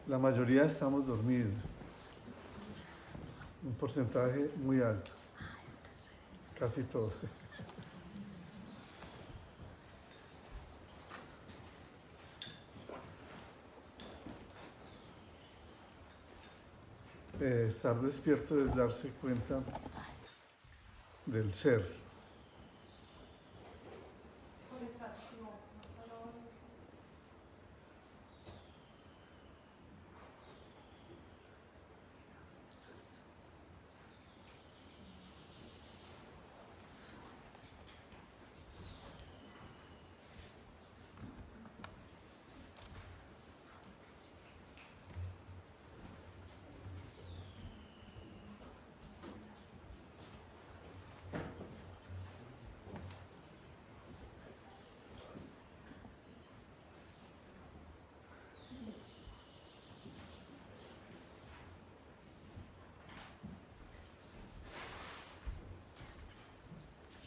La mayoría estamos dormidos, un porcentaje muy alto, casi todos. Estar despierto es darse cuenta del ser.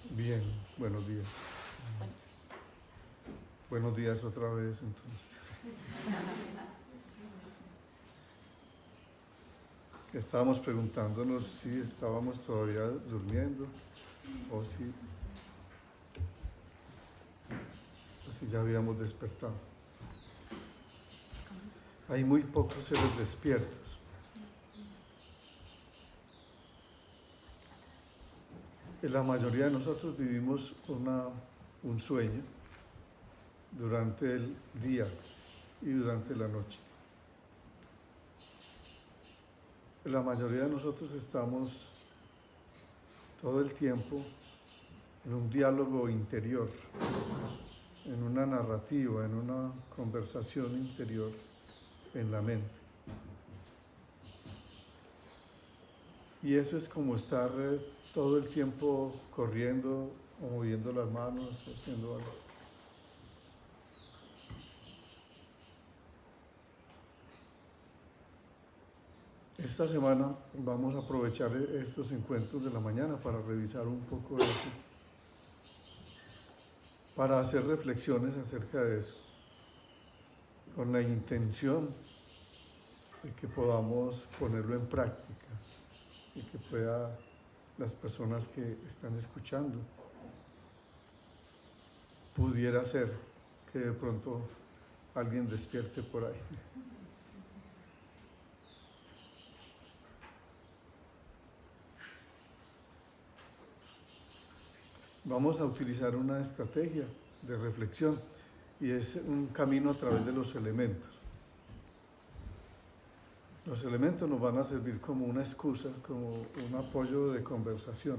Bien, buenos días. Buenos días otra vez, entonces. Estábamos preguntándonos si estábamos todavía durmiendo o si ya habíamos despertado. Hay muy pocos seres despiertos. La mayoría de nosotros vivimos un sueño durante el día y durante la noche. La mayoría de nosotros estamos todo el tiempo en un diálogo interior, en una narrativa, en una conversación interior en la mente. Y eso es como estar todo el tiempo corriendo o moviendo las manos, haciendo algo. Esta semana vamos a aprovechar estos encuentros de la mañana para revisar un poco eso, para hacer reflexiones acerca de eso, con la intención de que podamos ponerlo en práctica y que pueda las personas que están escuchando, pudiera ser que de pronto alguien despierte por ahí. Vamos a utilizar una estrategia de reflexión y es un camino a través de los elementos. Los elementos nos van a servir como una excusa, como un apoyo de conversación.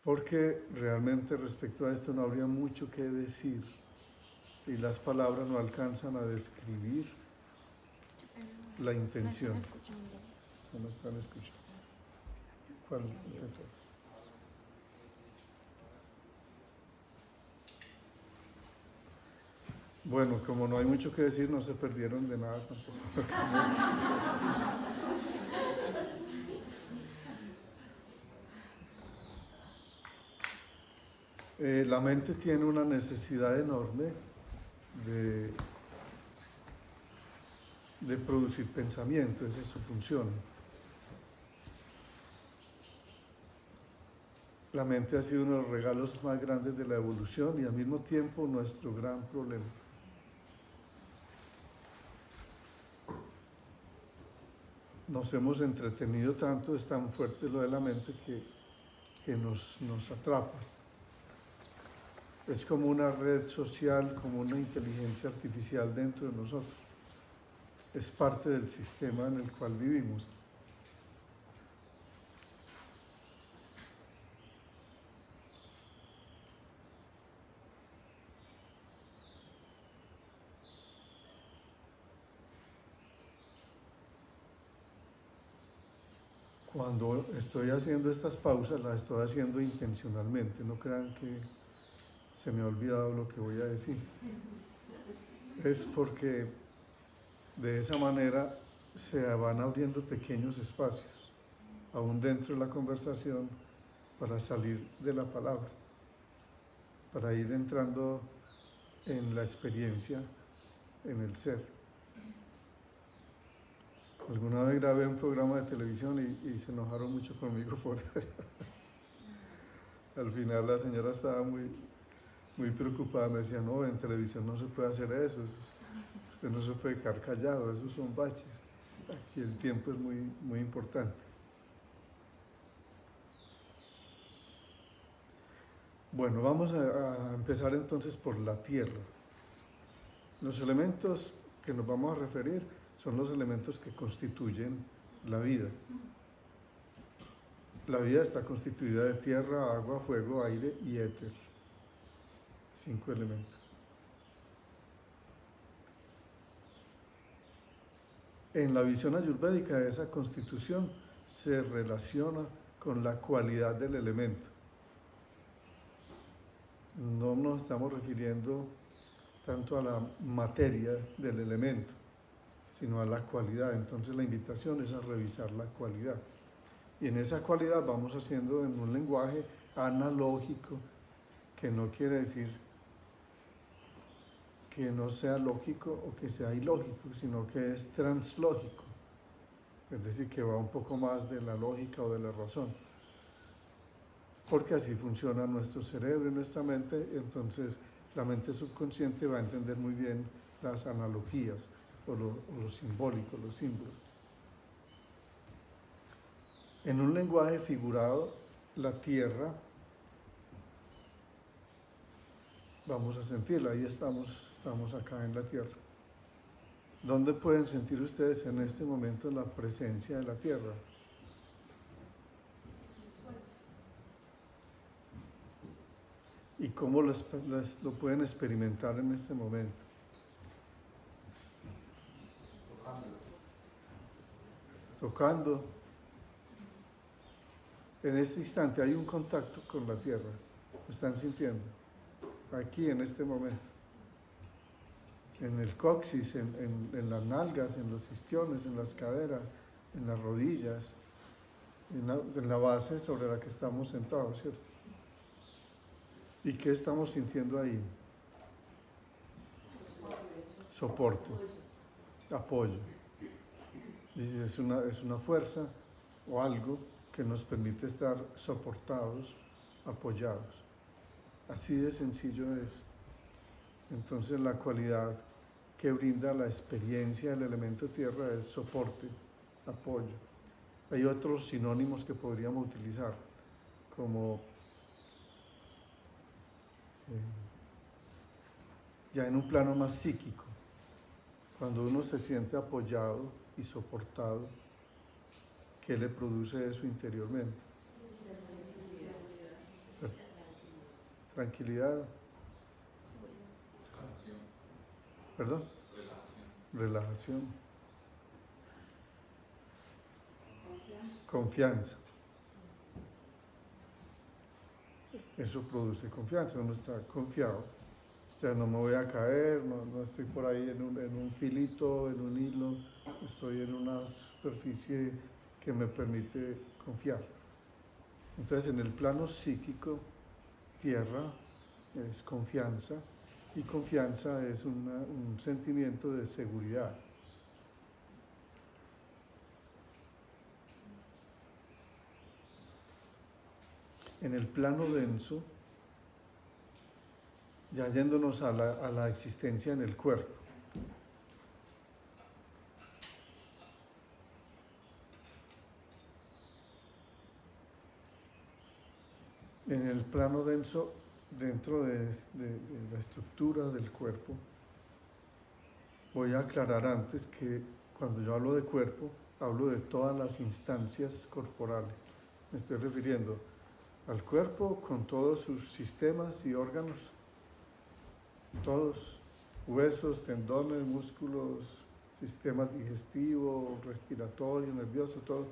Porque realmente respecto a esto no habría mucho que decir y las palabras no alcanzan a describir la intención. No me están escuchando. ¿Cuál? Bueno, como no hay mucho que decir, no se perdieron de nada tampoco. La mente tiene una necesidad enorme de producir pensamiento, esa es su función. La mente ha sido uno de los regalos más grandes de la evolución y al mismo tiempo nuestro gran problema. Nos hemos entretenido tanto, es tan fuerte lo de la mente que nos atrapa. Es como una red social, como una inteligencia artificial dentro de nosotros. Es parte del sistema en el cual vivimos. Cuando estoy haciendo estas pausas, las estoy haciendo intencionalmente. No crean que se me ha olvidado lo que voy a decir. Es porque de esa manera se van abriendo pequeños espacios, aún dentro de la conversación, para salir de la palabra, para ir entrando en la experiencia en el ser. Alguna vez grabé un programa de televisión y se enojaron mucho conmigo por eso. Al final la señora estaba muy preocupada, me decía, no, en televisión no se puede hacer eso, usted no se puede quedar callado, esos son baches. Aquí el tiempo es muy importante. Bueno, vamos a empezar entonces por la tierra. Los elementos que nos vamos a referir son los elementos que constituyen la vida. La vida está constituida de tierra, agua, fuego, aire y éter. 5 elementos. En la visión ayurvédica, esa constitución se relaciona con la cualidad del elemento. No nos estamos refiriendo tanto a la materia del elemento, sino a la cualidad. Entonces la invitación es a revisar la cualidad. Y en esa cualidad vamos haciendo en un lenguaje analógico, que no quiere decir que no sea lógico o que sea ilógico, sino que es translógico, es decir, que va un poco más de la lógica o de la razón, porque así funciona nuestro cerebro y nuestra mente. Entonces la mente subconsciente va a entender muy bien las analogías o lo simbólico, los símbolos. En un lenguaje figurado, la tierra, vamos a sentirla, ahí estamos acá en la tierra. ¿Dónde pueden sentir ustedes en este momento la presencia de la tierra? ¿Y cómo lo pueden experimentar en este momento? Tocando. En este instante hay un contacto con la tierra. ¿Lo están sintiendo? Aquí, en este momento. En el coxis, en las nalgas, en los isquiones, en las caderas, en las rodillas, en la base sobre la que estamos sentados, ¿cierto? ¿Y qué estamos sintiendo ahí? Soporte, apoyo. Dice, es una fuerza o algo que nos permite estar soportados, apoyados. Así de sencillo es. Entonces la cualidad que brinda la experiencia del elemento tierra es soporte, apoyo. Hay otros sinónimos que podríamos utilizar, como ya en un plano más psíquico, cuando uno se siente apoyado y soportado, ¿qué le produce eso interiormente? Tranquilidad. ¿Perdón? Relajación. Confianza. Eso produce confianza, uno está confiado. Ya no me voy a caer, no estoy por ahí en un filito, en un hilo, estoy en una superficie que me permite confiar. Entonces, en el plano psíquico, tierra es confianza, y confianza es un sentimiento de seguridad. En el plano denso, ya yéndonos a la existencia en el cuerpo. En el plano denso, dentro de la estructura del cuerpo, voy a aclarar antes que cuando yo hablo de cuerpo, hablo de todas las instancias corporales. Me estoy refiriendo al cuerpo con todos sus sistemas y órganos, todos, huesos, tendones, músculos, sistema digestivo, respiratorio, nervioso, todo.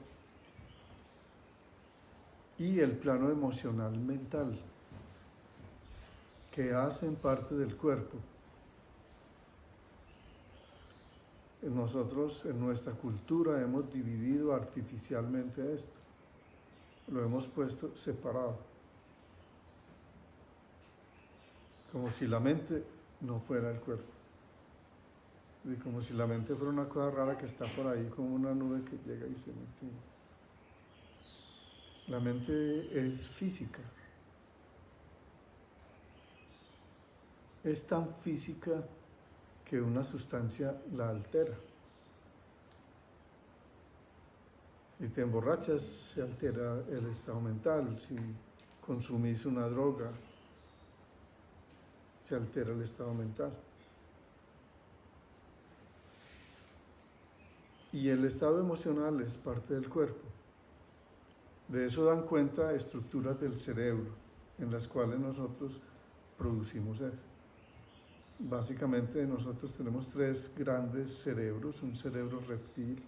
Y el plano emocional, mental, que hacen parte del cuerpo. Nosotros en nuestra cultura hemos dividido artificialmente esto, lo hemos puesto separado, como si la mente no fuera el cuerpo. Y como si la mente fuera una cosa rara que está por ahí como una nube que llega y se mete. La mente es física. Es tan física que una sustancia la altera. Si te emborrachas, se altera el estado mental. Si consumís una droga, se altera el estado mental. Y el estado emocional es parte del cuerpo. De eso dan cuenta estructuras del cerebro en las cuales nosotros producimos eso. Básicamente nosotros tenemos 3 grandes cerebros, un cerebro reptil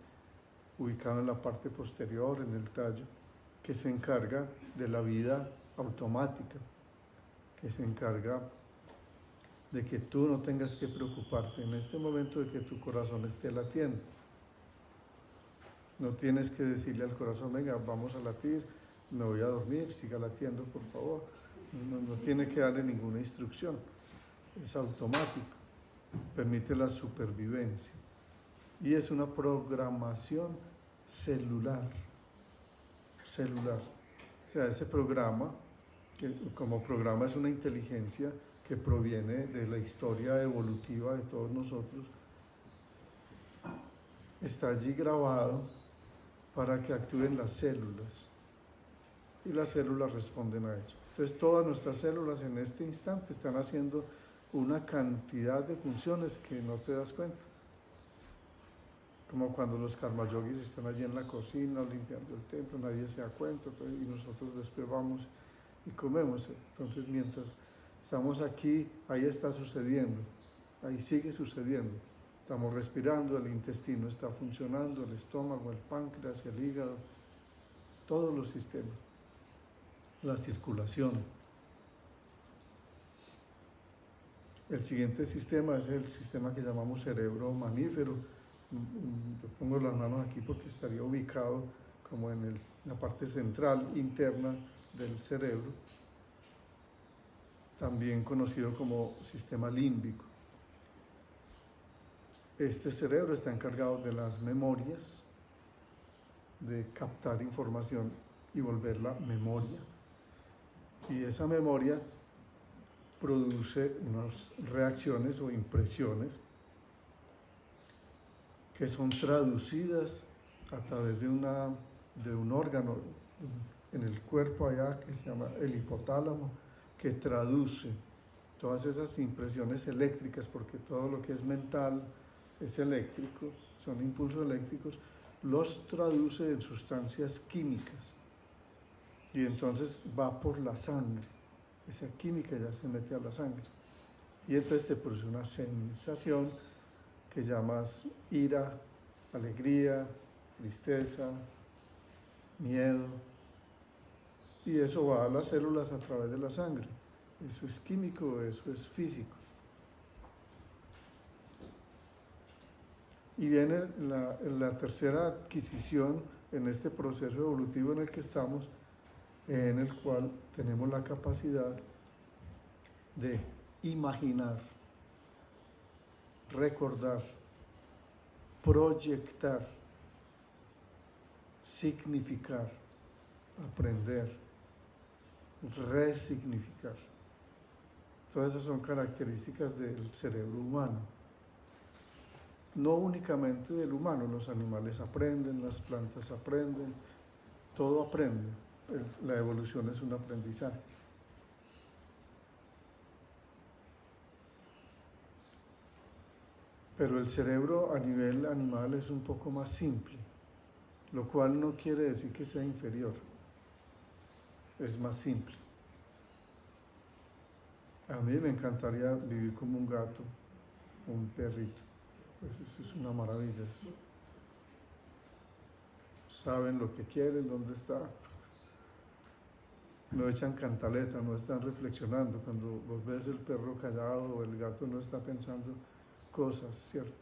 ubicado en la parte posterior, en el tallo, que se encarga de la vida automática, que se encarga de que tú no tengas que preocuparte en este momento de que tu corazón esté latiendo. No tienes que decirle al corazón, venga, vamos a latir, me voy a dormir, siga latiendo, por favor. No tiene que darle ninguna instrucción, es automático, permite la supervivencia. Y es una programación celular. O sea, ese programa, que como programa es una inteligencia que proviene de la historia evolutiva de todos nosotros, está allí grabado para que actúen las células. Y las células responden a ello. Entonces todas nuestras células en este instante están haciendo una cantidad de funciones que no te das cuenta. Como cuando los karma yogis están allí en la cocina limpiando el templo, nadie se da cuenta, y nosotros después vamos y comemos. Entonces mientras estamos aquí, ahí está sucediendo, ahí sigue sucediendo. Estamos respirando, el intestino está funcionando, el estómago, el páncreas, el hígado, todos los sistemas, la circulación. El siguiente sistema es el sistema que llamamos cerebro mamífero. Yo pongo las manos aquí porque estaría ubicado como en la parte central interna del cerebro, también conocido como sistema límbico. Este cerebro está encargado de las memorias, de captar información y volverla memoria. Y esa memoria produce unas reacciones o impresiones que son traducidas a través de un órgano en el cuerpo allá que se llama el hipotálamo, que traduce todas esas impresiones eléctricas, porque todo lo que es mental es eléctrico, son impulsos eléctricos, los traduce en sustancias químicas y entonces va por la sangre. Esa química ya se mete a la sangre y entonces te produce una sensación que llamas ira, alegría, tristeza, miedo, y eso va a las células a través de la sangre. Eso es químico, eso es físico. Y viene la tercera adquisición en este proceso evolutivo en el que estamos, en el cual tenemos la capacidad de imaginar, recordar, proyectar, significar, aprender, resignificar. Todas esas son características del cerebro humano. No únicamente del humano, los animales aprenden, las plantas aprenden, todo aprende. La evolución es un aprendizaje. Pero el cerebro a nivel animal es un poco más simple, lo cual no quiere decir que sea inferior, es más simple. A mí me encantaría vivir como un gato, un perrito, pues eso es una maravilla. Saben lo que quieren, dónde está. No echan cantaleta, no están reflexionando. Cuando vos ves el perro callado o el gato no está pensando cosas, ¿cierto?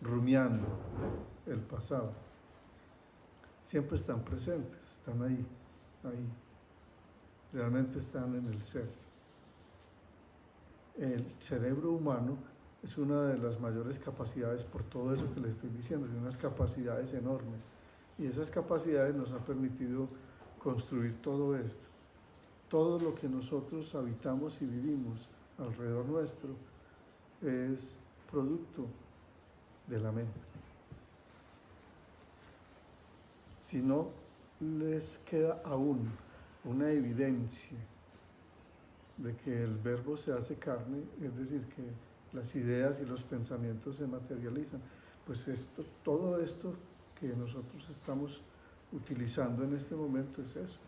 Rumiando el pasado. Siempre están presentes, están ahí. Realmente están en el ser. El cerebro humano es una de las mayores capacidades por todo eso que le estoy diciendo, tiene unas capacidades enormes. Y esas capacidades nos han permitido construir todo esto. Todo lo que nosotros habitamos y vivimos alrededor nuestro es producto de la mente. Si no les queda aún una evidencia de que el verbo se hace carne, es decir, que las ideas y los pensamientos se materializan, pues todo esto que nosotros estamos utilizando en este momento es eso.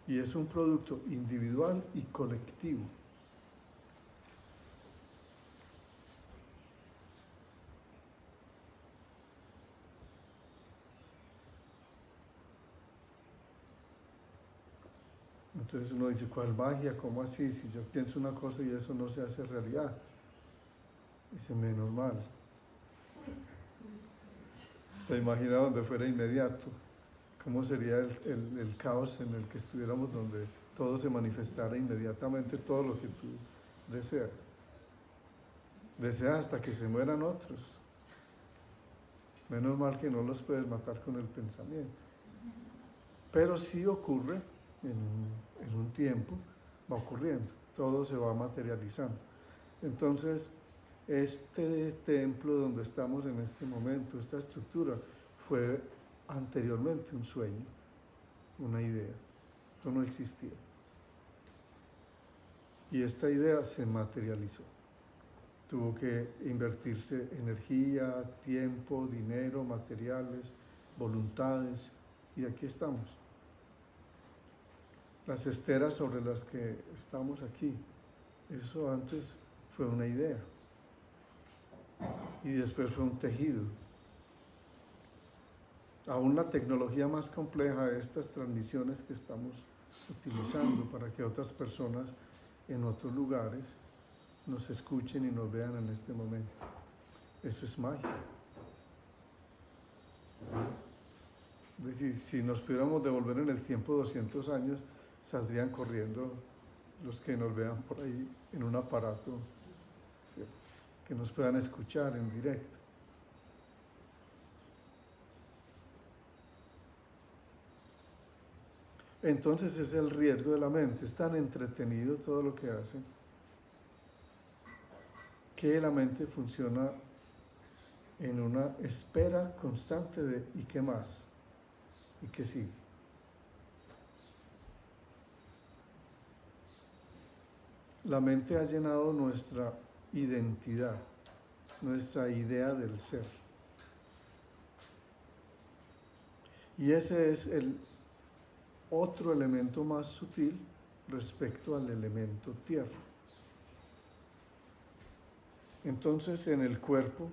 Y es un producto individual y colectivo. Entonces uno dice, ¿cuál magia? ¿Cómo así? Si yo pienso una cosa y eso no se hace realidad. Dice, menos mal. Se imagina donde fuera inmediato. ¿Cómo sería el caos en el que estuviéramos, donde todo se manifestara inmediatamente, todo lo que tú deseas? Deseas hasta que se mueran otros. Menos mal que no los puedes matar con el pensamiento. Pero sí ocurre, en un tiempo, va ocurriendo, todo se va materializando. Entonces, este templo donde estamos en este momento, esta estructura, fue anteriormente un sueño, una idea. Esto no existía. Y esta idea se materializó. Tuvo que invertirse energía, tiempo, dinero, materiales, voluntades, y aquí estamos. Las esteras sobre las que estamos aquí, eso antes fue una idea. Y después fue un tejido. Aún la tecnología más compleja de estas transmisiones que estamos utilizando para que otras personas en otros lugares nos escuchen y nos vean en este momento. Eso es magia. Es decir, si nos pudiéramos devolver en el tiempo 200 años, saldrían corriendo los que nos vean por ahí en un aparato, ¿cierto?, que nos puedan escuchar en directo. Entonces es el riesgo de la mente, es tan entretenido todo lo que hace, que la mente funciona en una espera constante de ¿y qué más? ¿Y qué sigue? La mente ha llenado nuestra identidad, nuestra idea del ser. Y ese es el otro elemento más sutil respecto al elemento tierra. Entonces, en el cuerpo,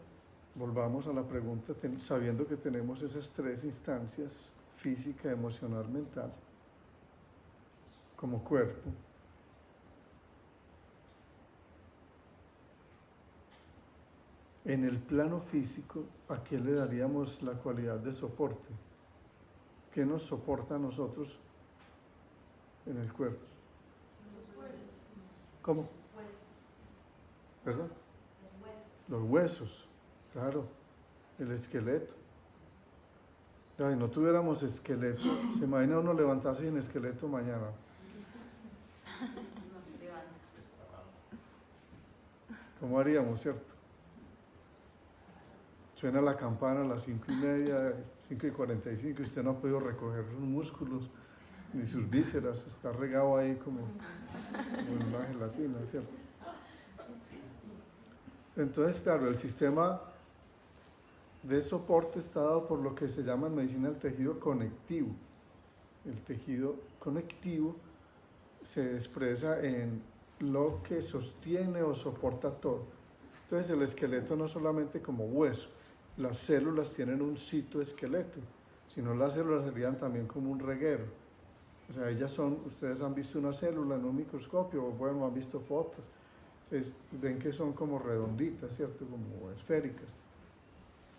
volvamos a la pregunta, sabiendo que tenemos esas tres instancias, física, emocional, mental, como cuerpo. En el plano físico, ¿a qué le daríamos la cualidad de soporte? ¿Qué nos soporta a nosotros en el cuerpo? Los huesos. ¿Cómo? ¿Verdad? Los huesos, claro, el esqueleto. Si no tuviéramos esqueleto, ¿se imagina uno levantarse sin esqueleto mañana? ¿Cómo haríamos, cierto? Suena la campana a las 5:30, 5:45, y usted no ha podido recoger sus músculos ni sus vísceras, está regado ahí como una gelatina, ¿cierto? Entonces, claro, el sistema de soporte está dado por lo que se llama en medicina el tejido conectivo. El tejido conectivo se expresa en lo que sostiene o soporta todo. Entonces, el esqueleto no solamente como hueso, las células tienen un citoesqueleto, sino las células serían también como un reguero. O sea, ellas son, ustedes han visto una célula en un microscopio, o bueno, han visto fotos, ven que son como redonditas, ¿cierto? Como esféricas.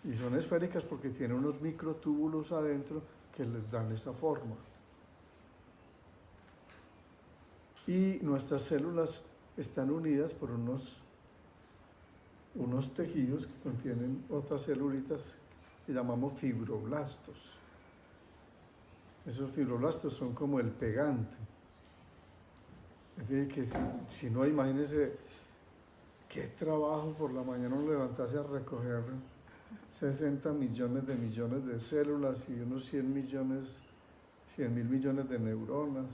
Y son esféricas porque tienen unos microtúbulos adentro que les dan esa forma. Y nuestras células están unidas por unos unos tejidos que contienen otras celulitas que llamamos fibroblastos. Esos fibroblastos son como el pegante. Es decir, que si no, imagínense qué trabajo por la mañana uno levantarse a recoger 60 millones de células y unos 100 mil millones de neuronas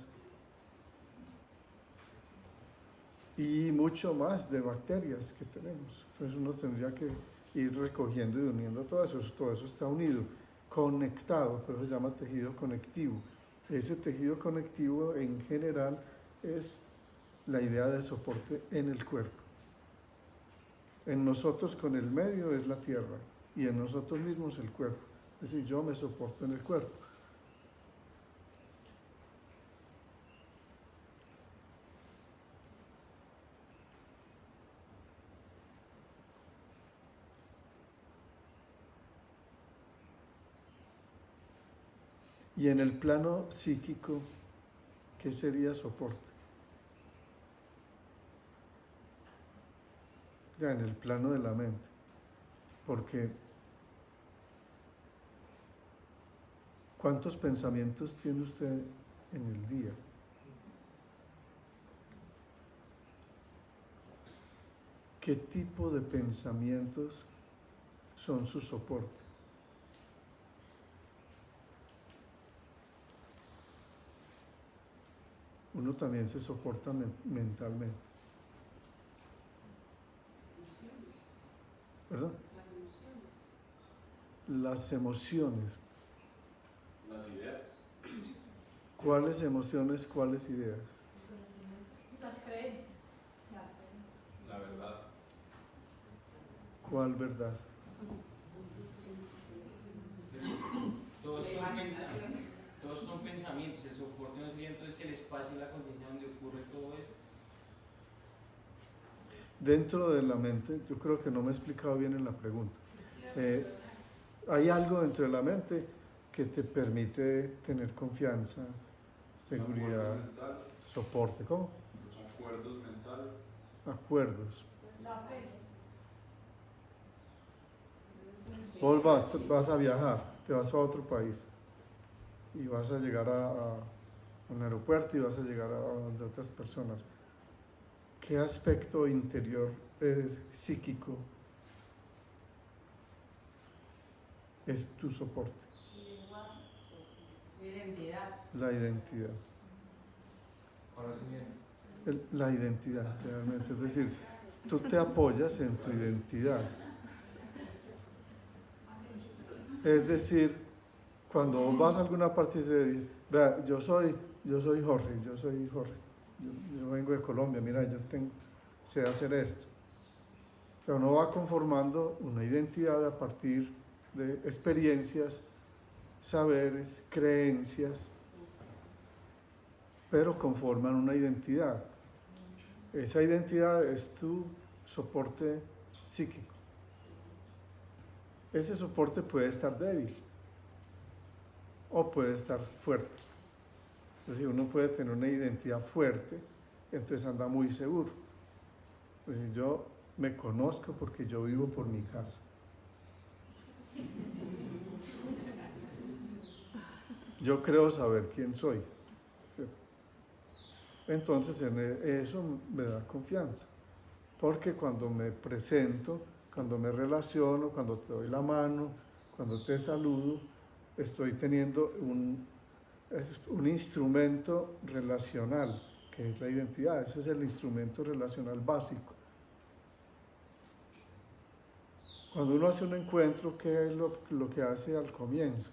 y mucho más de bacterias que tenemos. Entonces uno tendría que ir recogiendo y uniendo todo eso está unido, conectado, por eso se llama tejido conectivo. Ese tejido conectivo en general es la idea de soporte en el cuerpo. En nosotros con el medio es la tierra y en nosotros mismos el cuerpo. Es decir, yo me soporto en el cuerpo. Y en el plano psíquico, ¿qué sería soporte? Ya en el plano de la mente. Porque ¿cuántos pensamientos tiene usted en el día? ¿Qué tipo de pensamientos son su soporte? Uno también se soporta mentalmente. ¿Perdón? Las emociones. Las ideas. ¿Cuáles emociones, cuáles ideas? Las creencias. La verdad. ¿Cuál verdad? Todos son pensamientos, el soporte no sería entonces el espacio y la conciencia donde ocurre todo eso. Dentro de la mente, yo creo que no me he explicado bien en la pregunta. Hay algo dentro de la mente que te permite tener confianza, seguridad, soporte. ¿Cómo? Los acuerdos mentales. Acuerdos. La fe. Vos vas a viajar, te vas para otro país y vas a llegar a un aeropuerto y vas a llegar a donde otras personas. ¿Qué aspecto interior psíquico es tu soporte? Identidad. La identidad. La identidad, realmente. Es decir, tú te apoyas en tu identidad. Es decir, cuando vos vas a alguna parte y dices, vea, yo soy Jorge, yo vengo de Colombia, mira, sé hacer esto. O sea, uno va conformando una identidad a partir de experiencias, saberes, creencias, pero conforman una identidad. Esa identidad es tu soporte psíquico. Ese soporte puede estar débil o puede estar fuerte. Es decir, uno puede tener una identidad fuerte, entonces anda muy seguro. Es decir, yo me conozco porque yo vivo por mi casa. Yo creo saber quién soy. ¿Sí? Entonces eso me da confianza. Porque cuando me presento, cuando me relaciono, cuando te doy la mano, cuando te saludo, estoy teniendo un instrumento relacional, que es la identidad. Ese es el instrumento relacional básico. Cuando uno hace un encuentro, ¿qué es lo que hace al comienzo?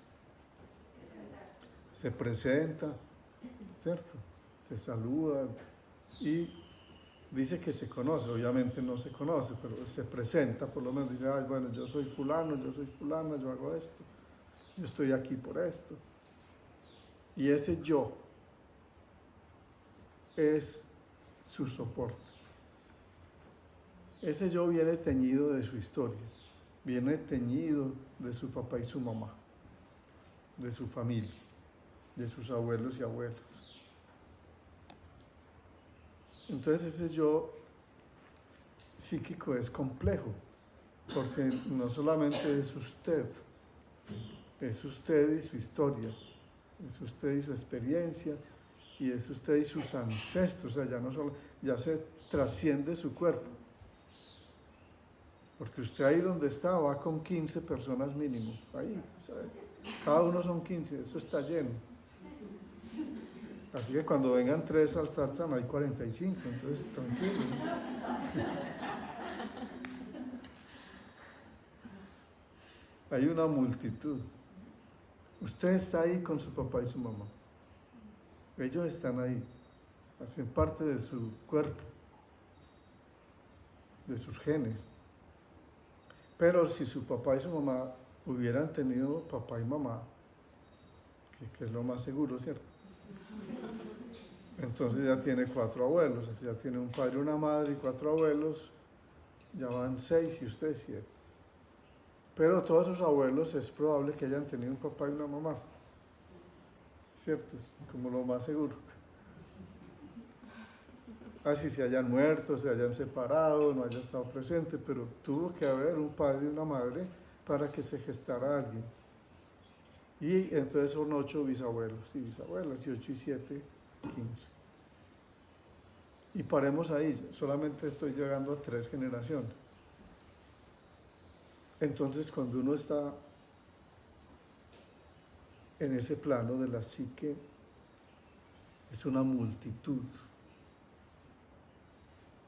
Se presenta, ¿cierto? Se saluda y dice que se conoce, obviamente no se conoce, pero se presenta, por lo menos dice, ay, bueno, yo soy fulano, yo soy fulana, yo hago esto, yo estoy aquí por esto. Y ese yo es su soporte. Ese yo viene teñido de su historia, viene teñido de su papá y su mamá, de su familia, de sus abuelos y abuelas. Entonces ese yo psíquico es complejo, porque no solamente es usted y su historia, es usted y su experiencia, y es usted y sus ancestros, o sea, ya no solo, ya se trasciende su cuerpo. Porque usted ahí donde está va con 15 personas mínimo, ahí, ¿sabe? Cada uno son 15, eso está lleno. Así que cuando vengan 3 al satsang hay 45, entonces tranquilo. Hay una multitud. Usted está ahí con su papá y su mamá. Ellos están ahí, hacen parte de su cuerpo, de sus genes. Pero si su papá y su mamá hubieran tenido papá y mamá, que es lo más seguro, ¿cierto? Entonces ya tiene 4 abuelos, ya tiene un padre, una madre y 4 abuelos, ya van 6 y usted 7. Pero todos sus abuelos es probable que hayan tenido un papá y una mamá, ¿cierto? Es como lo más seguro. Así se hayan muerto, se hayan separado, no haya estado presente, pero tuvo que haber un padre y una madre para que se gestara alguien. Y entonces son 8 bisabuelos y bisabuelas, y 8 y 7, 15. Y paremos ahí, solamente estoy llegando a 3 generaciones. Entonces, cuando uno está en ese plano de la psique, es una multitud.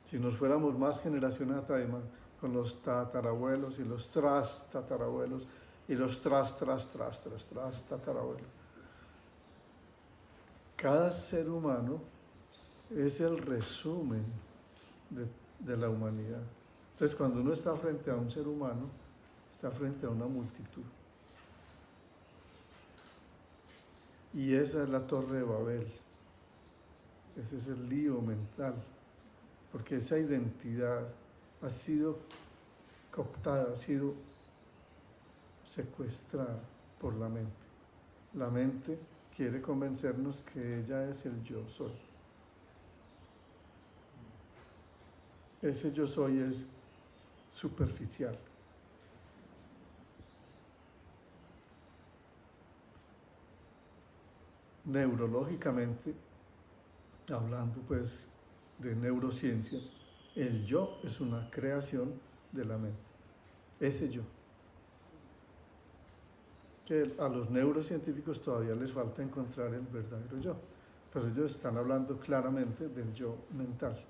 Si nos fuéramos más generaciones atrás, con los tatarabuelos y los tatarabuelos y los tatarabuelos. Cada ser humano es el resumen de la humanidad. Entonces, cuando uno está frente a un ser humano, está frente a una multitud. Y esa es la Torre de Babel. Ese es el lío mental. Porque esa identidad ha sido cooptada, ha sido secuestrada por la mente. La mente quiere convencernos que ella es el yo soy. Ese yo soy es superficial. Neurológicamente, hablando pues de neurociencia, el yo es una creación de la mente. Ese yo. Que a los neurocientíficos todavía les falta encontrar el verdadero yo, pero ellos están hablando claramente del yo mental.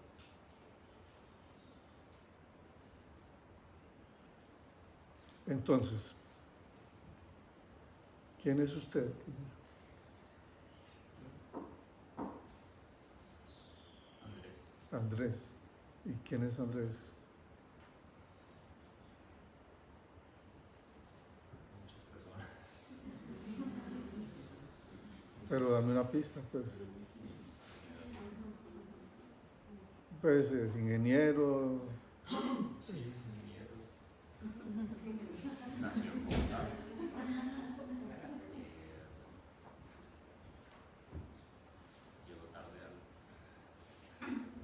Entonces, ¿quién es usted? Andrés. ¿Y quién es Andrés? Muchas personas. Pero dame una pista, pues. Pues es ingeniero. Sí, es ingeniero. Nació en Bogotá. Llegó tarde a la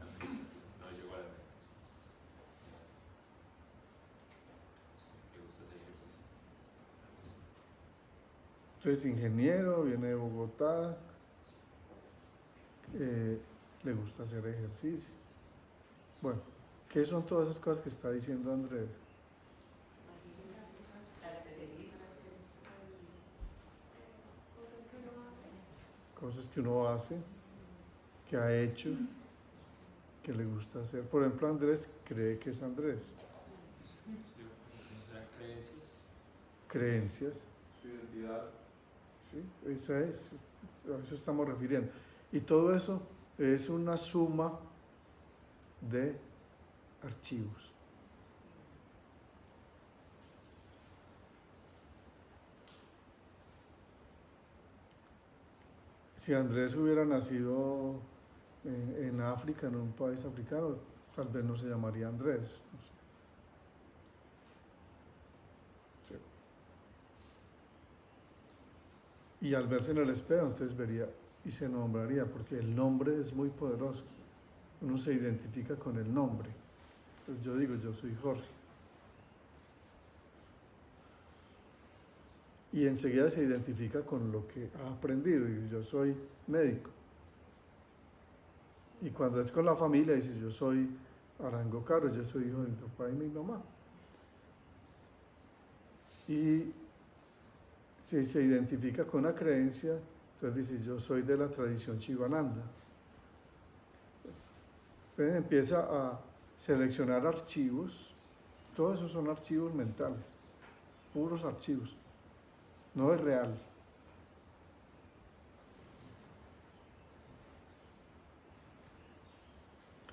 meditación. No llegó a la meditación. Le gusta hacer ejercicio. Algo así. Entonces, ingeniero, viene de Bogotá, le gusta hacer ejercicio. Bueno, ¿qué son todas esas cosas que está diciendo Andrés? Cosas que uno hace, que ha hecho, que le gusta hacer. Por ejemplo, Andrés cree que es Andrés. Sí, ¿no serán creencias? Creencias. Su identidad. Sí, esa es, a eso estamos refiriendo. Y todo eso es una suma de archivos. Si Andrés hubiera nacido en África, en un país africano, tal vez no se llamaría Andrés. Sí. Y al verse en el espejo, entonces vería y se nombraría, porque el nombre es muy poderoso. Uno se identifica con el nombre. Entonces yo digo, yo soy Jorge. y enseguida se identifica con lo que ha aprendido, y yo soy médico. Y cuando es con la familia dice, yo soy Arango Caro, yo soy hijo de mi papá y mi mamá. Y si se identifica con una creencia, entonces dice, yo soy de la tradición Shivananda. Entonces empieza a seleccionar archivos, todos esos son archivos mentales, puros archivos, no es real.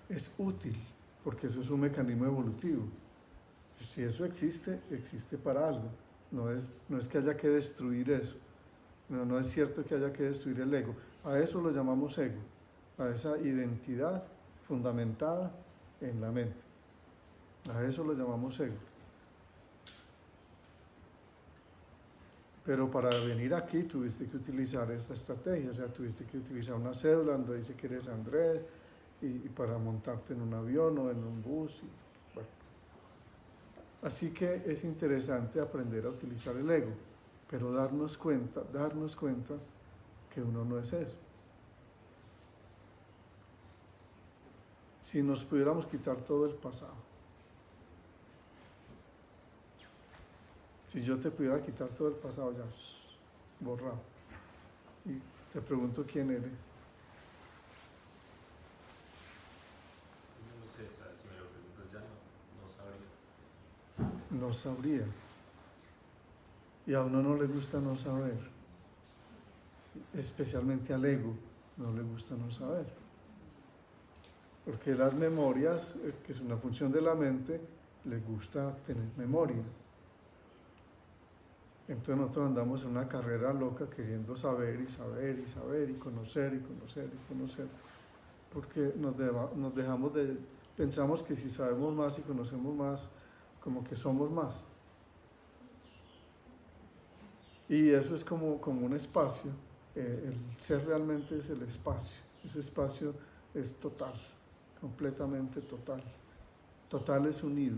Es útil, porque eso es un mecanismo evolutivo. Si eso existe, existe para algo. No es que haya que destruir eso. No es cierto que haya que destruir el ego. A eso lo llamamos ego, a esa identidad fundamentada en la mente. A eso lo llamamos ego. Pero para venir aquí tuviste que utilizar esta estrategia, o sea, tuviste que utilizar una cédula donde dice que eres Andrés, y para montarte en un avión o en un bus. Bueno. Así que es interesante aprender a utilizar el ego, pero darnos cuenta que uno no es eso. Si nos pudiéramos quitar todo el pasado, si yo te pudiera quitar todo el pasado ya, borrado, y te pregunto quién eres. No sé, o sea, si me lo preguntas ya no sabría. No sabría. Y a uno no le gusta no saber. Especialmente al ego no le gusta no saber. Porque las memorias, que es una función de la mente, le gusta tener memoria. Entonces nosotros andamos en una carrera loca queriendo saber y saber y saber y conocer y conocer y conocer. Porque nos dejamos de... Pensamos que si sabemos más y conocemos más, como que somos más. Y eso es como un espacio. El ser realmente es el espacio. Ese espacio es total, completamente total. Total es unido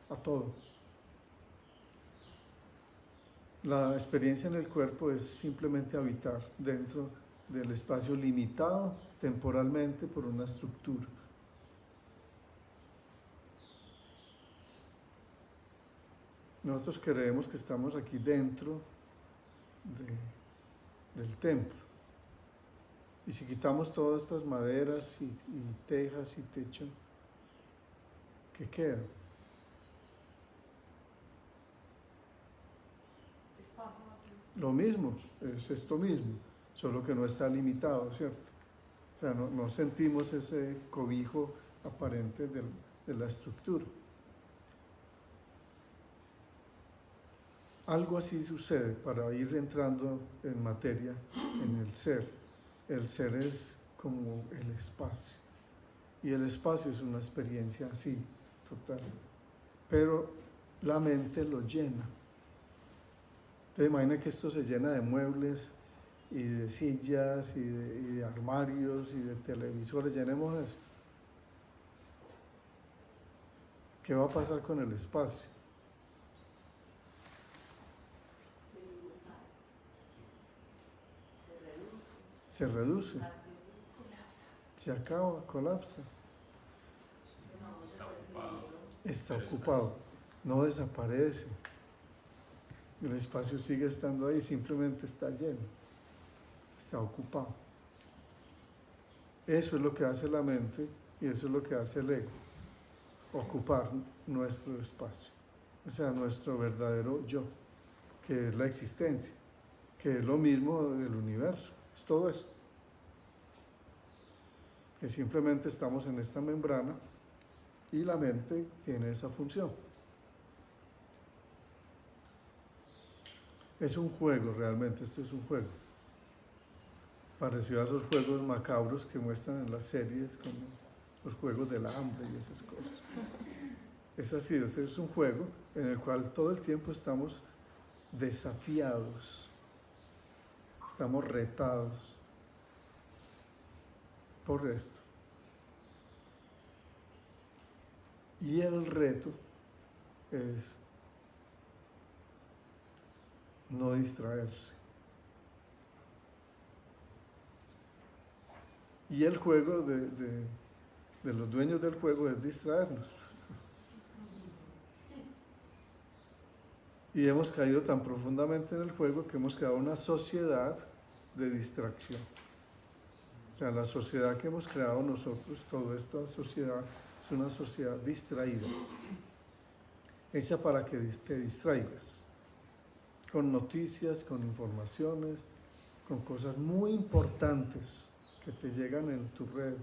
a todo. La experiencia en el cuerpo es simplemente habitar dentro del espacio limitado temporalmente por una estructura. Nosotros creemos que estamos aquí dentro del templo. Y si quitamos todas estas maderas y tejas y techo, ¿qué queda? Espacio vacío. Lo mismo, es esto mismo, solo que no está limitado, ¿cierto? O sea, no sentimos ese cobijo aparente de la estructura. Algo así sucede para ir entrando en materia en el ser. El ser es como el espacio. Y el espacio es una experiencia así, total. Pero la mente lo llena. Entonces imagina que esto se llena de muebles y de sillas y de armarios y de televisores. Llenemos esto. ¿Qué va a pasar con el espacio? Se reduce, se acaba, colapsa, Está ocupado. está Pero ocupado, no desaparece. El espacio sigue estando ahí, simplemente está lleno, está ocupado. Eso es lo que hace la mente y eso es lo que hace el ego, ocupar nuestro espacio, o sea, nuestro verdadero yo, que es la existencia, que es lo mismo del universo. Todo esto, que simplemente estamos en esta membrana y la mente tiene esa función. Es un juego, realmente, esto es un juego, parecido a esos juegos macabros que muestran en las series, como los juegos del hambre y esas cosas. Es así, este es un juego en el cual todo el tiempo estamos desafiados. Estamos retados por esto. Y el reto es no distraerse. Y el juego de los dueños del juego es distraernos. Y hemos caído tan profundamente en el juego que hemos creado una sociedad de distracción. O sea, la sociedad que hemos creado nosotros, toda esta sociedad, es una sociedad distraída, hecha para que te distraigas, con noticias, con informaciones, con cosas muy importantes que te llegan en tu red,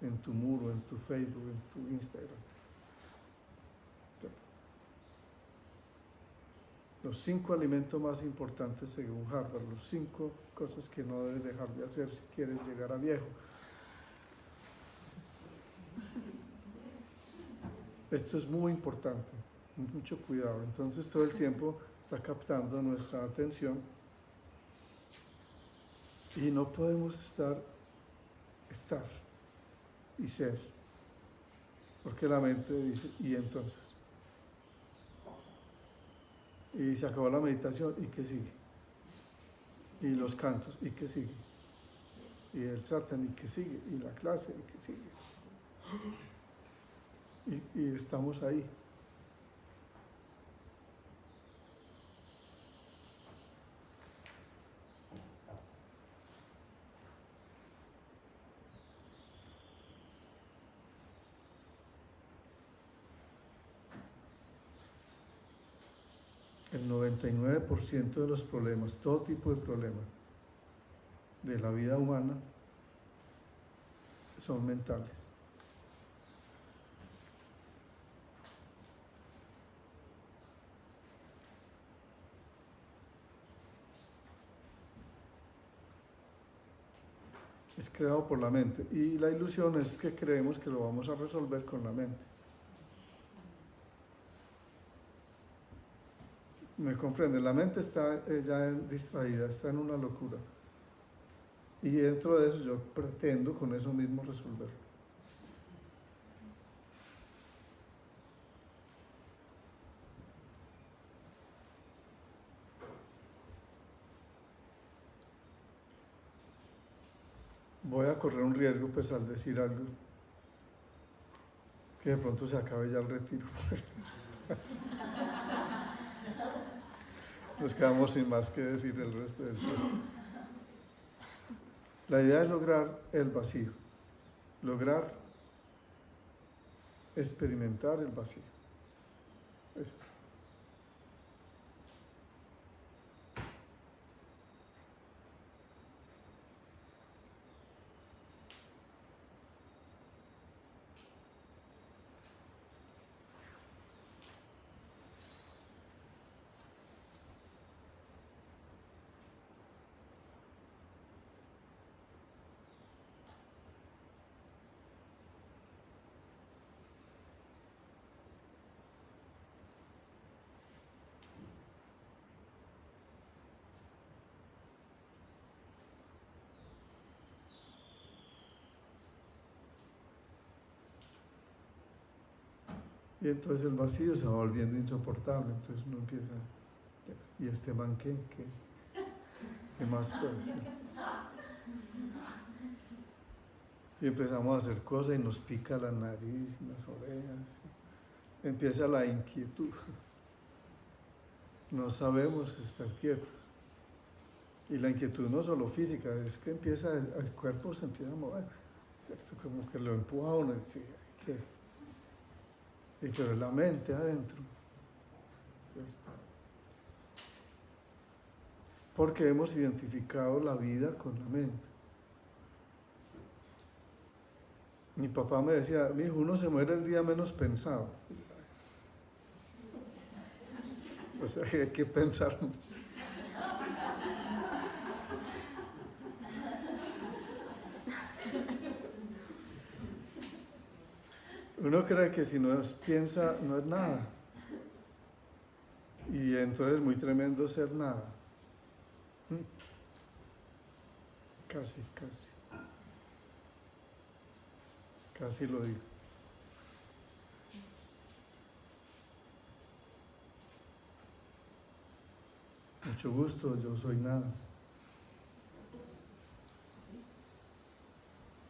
en tu muro, en tu Facebook, en tu Instagram. Los 5 alimentos más importantes según Harvard, los 5 cosas que no debes dejar de hacer si quieres llegar a viejo. Esto es muy importante, mucho cuidado. Entonces todo el tiempo está captando nuestra atención y no podemos estar y ser, porque la mente dice, ¿y entonces? Y se acabó la meditación, ¿y qué sigue? Y los cantos, ¿y qué sigue? Y el satán, ¿y qué sigue? Y la clase, ¿y qué sigue? Y estamos ahí. El 99% de los problemas, todo tipo de problemas de la vida humana son mentales. Es creado por la mente y la ilusión es que creemos que lo vamos a resolver con la mente. ¿Me comprende? La mente está ya distraída, está en una locura. Y dentro de eso yo pretendo con eso mismo resolverlo. Voy a correr un riesgo pues al decir algo que de pronto se acabe ya el retiro. Nos quedamos sin más que decir el resto del tiempo. La idea es lograr el vacío, lograr experimentar el vacío. Esto. Y entonces el vacío se va volviendo insoportable, entonces uno empieza, ¿y este man qué? ¿Qué más puede ser? Y empezamos a hacer cosas y nos pica la nariz, las orejas, empieza la inquietud, no sabemos estar quietos. Y la inquietud no solo física, es que empieza, el cuerpo se empieza a mover, ¿cierto? Como que lo empuja a uno y dice, ¿qué? Pero es la mente adentro, ¿cierto? Porque hemos identificado la vida con la mente. Mi papá me decía, mi hijo, uno se muere el día menos pensado. O sea, hay que pensar mucho. Uno cree que si no piensa, no es nada. Y entonces es muy tremendo ser nada. Casi. Casi lo digo. Mucho gusto, yo soy nada.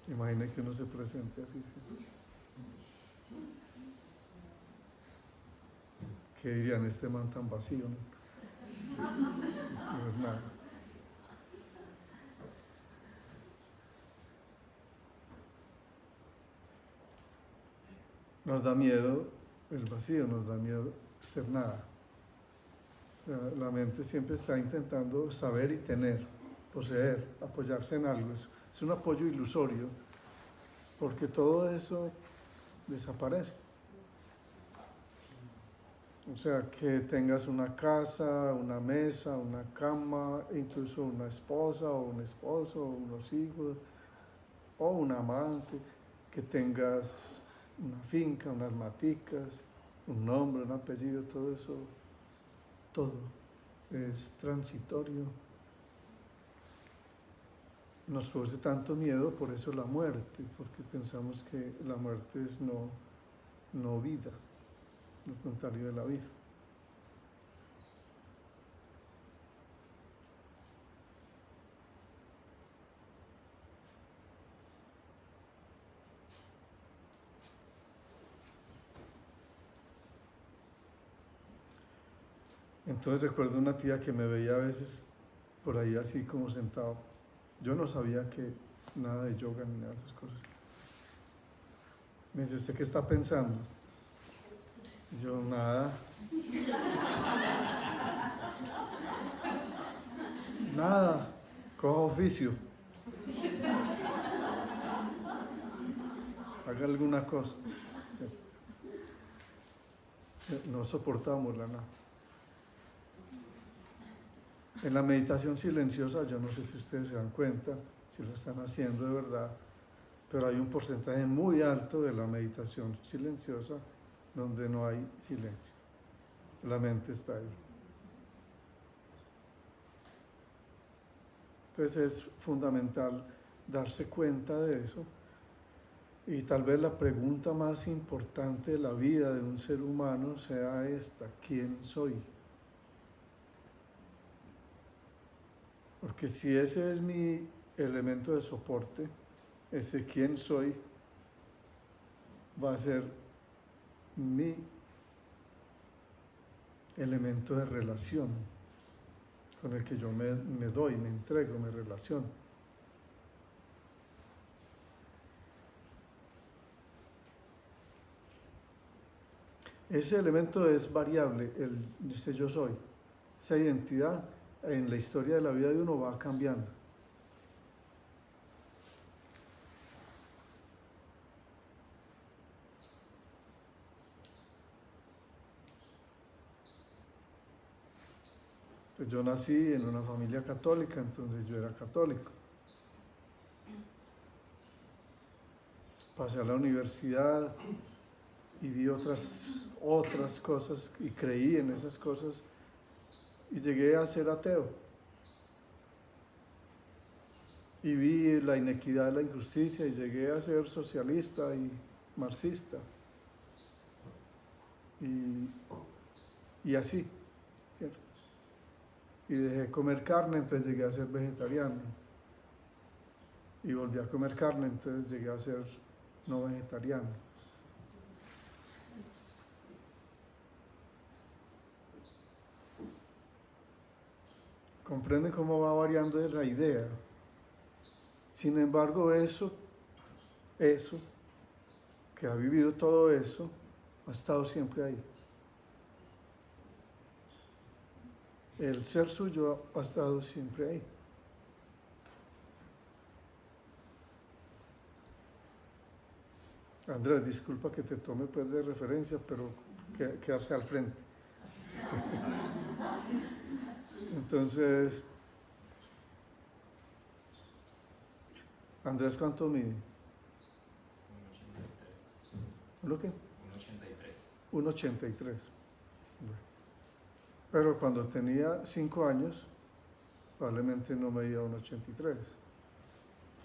Imagine que uno se presente así, ¿sí? ¿Qué dirían este man tan vacío? No es nada. Nos da miedo el vacío, nos da miedo ser nada. La mente siempre está intentando saber y tener, poseer, apoyarse en algo. Es un apoyo ilusorio, porque todo eso desaparece. O sea, que tengas una casa, una mesa, una cama, incluso una esposa o un esposo, o unos hijos, o un amante, que tengas una finca, unas maticas, un nombre, un apellido, todo eso, todo es transitorio. Nos produce tanto miedo, por eso la muerte, porque pensamos que la muerte es no vida, lo contrario de la vida. Entonces recuerdo una tía que me veía a veces por ahí así como sentado. Yo no sabía que nada de yoga ni nada de esas cosas. Me dice, ¿usted qué está pensando? Y yo, nada. Nada. Coja oficio. Haga alguna cosa. No soportamos la nada. En la meditación silenciosa, yo no sé si ustedes se dan cuenta, si lo están haciendo de verdad, pero hay un porcentaje muy alto de la meditación silenciosa donde no hay silencio. La mente está ahí. Entonces es fundamental darse cuenta de eso. Y tal vez la pregunta más importante de la vida de un ser humano sea esta: ¿quién soy? Porque si ese es mi elemento de soporte, ese quién soy va a ser mi elemento de relación con el que yo me doy, me entrego, me relaciono. Ese elemento es variable, ese yo soy, esa identidad en la historia de la vida de uno va cambiando. Pues yo nací en una familia católica, entonces yo era católico. Pasé a la universidad y vi otras cosas y creí en esas cosas y llegué a ser ateo. Y vi la inequidad, la injusticia y llegué a ser socialista y marxista. Y así, ¿cierto? Y dejé de comer carne, entonces llegué a ser vegetariano. Y volví a comer carne, entonces llegué a ser no vegetariano. ¿Comprenden cómo va variando la idea? Sin embargo, eso, que ha vivido todo eso, ha estado siempre ahí. El ser suyo ha estado siempre ahí. Andrés, disculpa que te tome pues de referencia, pero quedarse al frente. Entonces, Andrés, ¿cuánto mide? 1,83. ¿Uno qué? 1,83. 1,83. Bueno. Pero cuando tenía 5 años, probablemente no medía 1,83.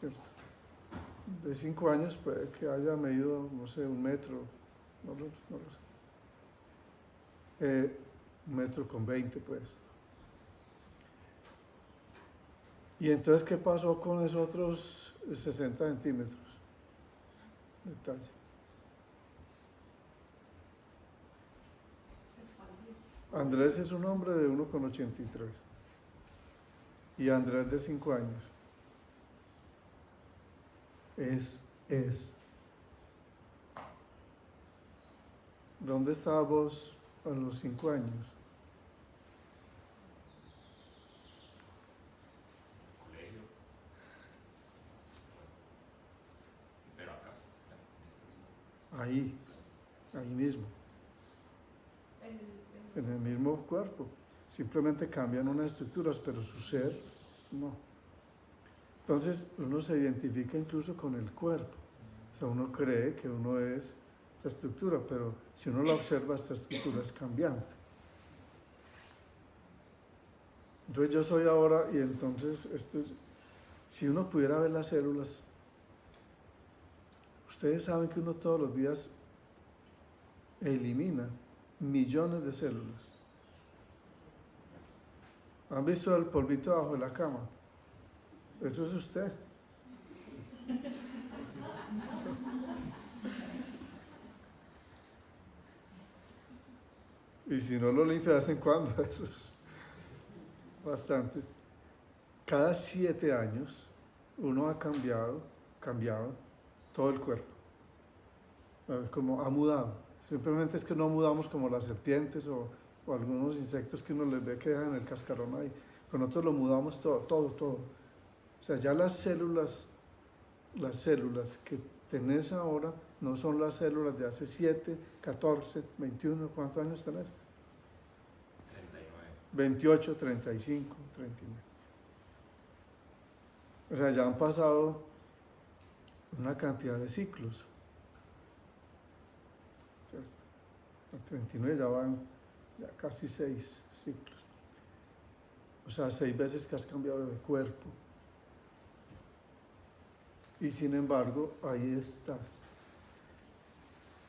¿Cierto? De 5 años puede que haya medido, no sé, 1 metro, no lo sé. 1,20 m, pues. ¿Y entonces qué pasó con esos otros 60 centímetros de talla? Se expandió. Andrés es un hombre de 1,83 y Andrés de 5 años. Es. ¿Dónde estabas vos a los 5 años? Colegio. Pero acá, en este mismo. Ahí mismo, En en el mismo cuerpo. Simplemente cambian unas estructuras, pero su ser no. Entonces uno se identifica incluso con el cuerpo. O sea, uno cree que uno es esta estructura, pero si uno la observa, esta estructura es cambiante. Entonces yo soy ahora, y entonces esto es, si uno pudiera ver las células, ustedes saben que uno todos los días elimina millones de células. ¿Han visto el polvito debajo de la cama? Eso es usted. Y si no lo limpia de vez en cuando, eso es bastante. Cada 7 años uno ha cambiado todo el cuerpo. Como ha mudado. Simplemente es que no mudamos como las serpientes o algunos insectos que uno les ve que dejan el cascarón ahí. Pero nosotros lo mudamos todo. O sea, ya las células que tenés ahora no son las células de hace 7, 14, 21, ¿cuántos años tenés? 39. 28, 35, 39. O sea, ya han pasado una cantidad de ciclos. ¿Cierto? A 39 ya van ya casi 6 ciclos. O sea, 6 veces que has cambiado de cuerpo. Y sin embargo, ahí estás.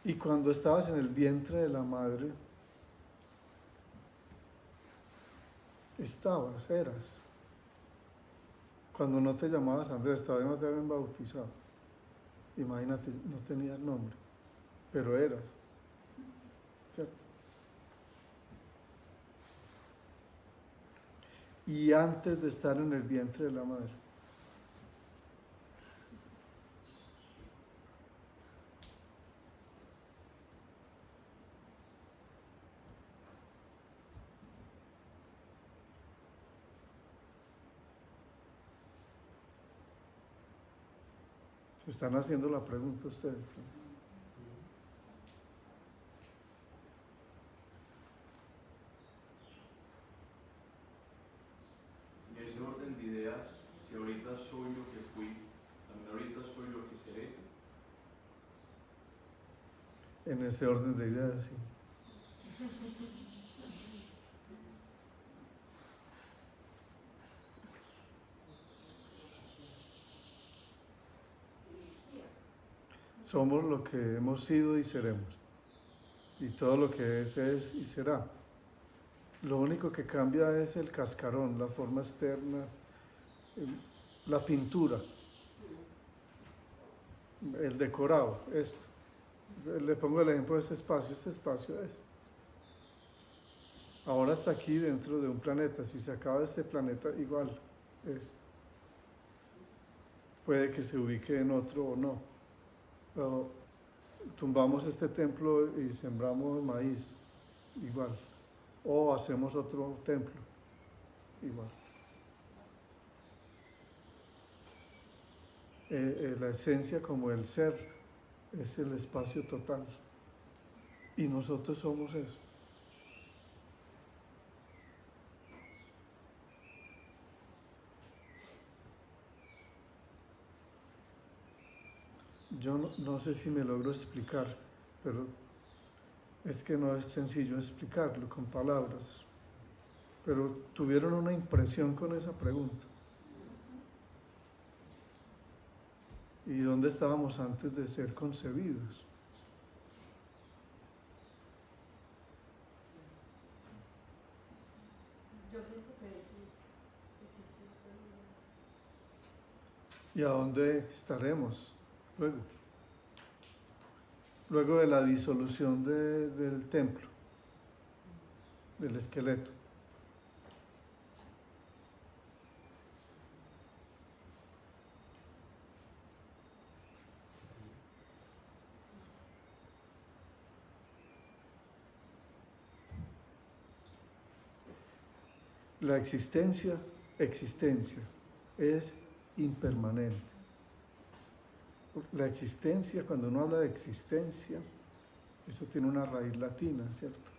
Y cuando estabas en el vientre de la madre, eras. Cuando no te llamabas Andrés, todavía no te habían bautizado. Imagínate, no tenías nombre, pero eras. ¿Cierto? Y antes de estar en el vientre de la madre. Se están haciendo la pregunta ustedes. En ese orden de ideas, si ahorita soy lo que fui, también ahorita soy lo que seré. En ese orden de ideas, sí. Somos lo que hemos sido y seremos. Y todo lo que es y será. Lo único que cambia es el cascarón, la forma externa, la pintura, el decorado, esto. Le pongo el ejemplo de este espacio es. Ahora está aquí dentro de un planeta, si se acaba este planeta, igual es. Puede que se ubique en otro o no. Pero tumbamos este templo y sembramos maíz, igual. O hacemos otro templo, igual. La esencia como el ser es el espacio total. Y nosotros somos eso. Yo no sé si me logro explicar, pero es que no es sencillo explicarlo con palabras. Pero tuvieron una impresión con esa pregunta. ¿Y dónde estábamos antes de ser concebidos? Yo siento que sí existe. ¿Y a dónde estaremos luego? Luego de la disolución del templo, del esqueleto. La existencia es impermanente. La existencia, cuando uno habla de existencia, eso tiene una raíz latina, ¿cierto?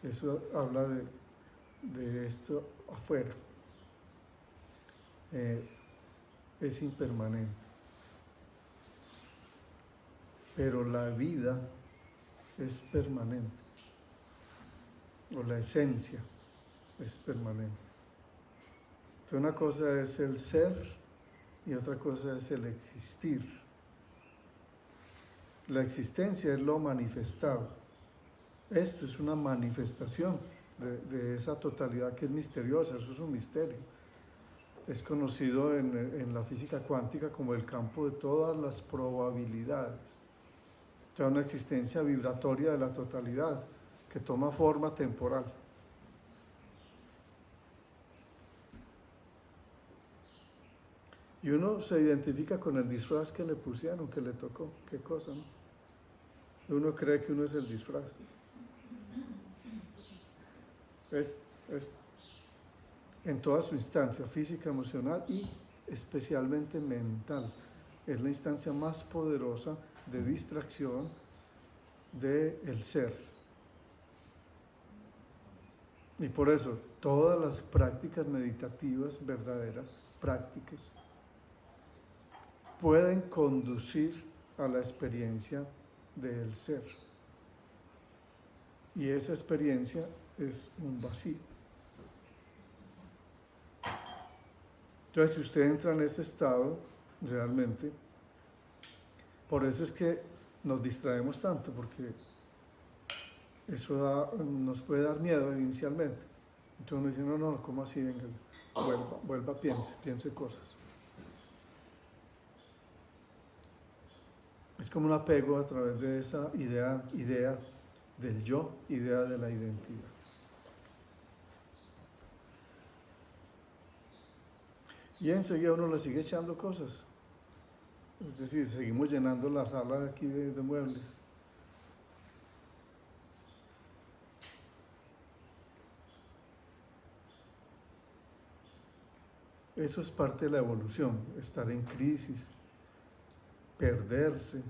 Eso habla de esto afuera. Es impermanente. Pero la vida es permanente. O la esencia es permanente. Entonces una cosa es el ser y otra cosa es el existir. La existencia es lo manifestado. Esto es una manifestación de esa totalidad que es misteriosa, eso es un misterio. Es conocido en la física cuántica como el campo de todas las probabilidades. O sea, una existencia vibratoria de la totalidad que toma forma temporal. Y uno se identifica con el disfraz que le pusieron, que le tocó. Qué cosa, ¿no? Uno cree que uno es el disfraz. Es en toda su instancia, física, emocional y especialmente mental. Es la instancia más poderosa de distracción del ser. Y por eso, todas las prácticas meditativas verdaderas, prácticas, pueden conducir a la experiencia del ser. Y esa experiencia es un vacío. Entonces, si usted entra en ese estado, realmente, por eso es que nos distraemos tanto, porque eso nos puede dar miedo inicialmente. Entonces uno dice, no, ¿cómo así? Venga, vuelva, piense cosas. Es como un apego a través de esa idea del yo, idea de la identidad. Y enseguida uno le sigue echando cosas. Es decir, seguimos llenando la sala de aquí de muebles. Eso es parte de la evolución, estar en crisis, perderse,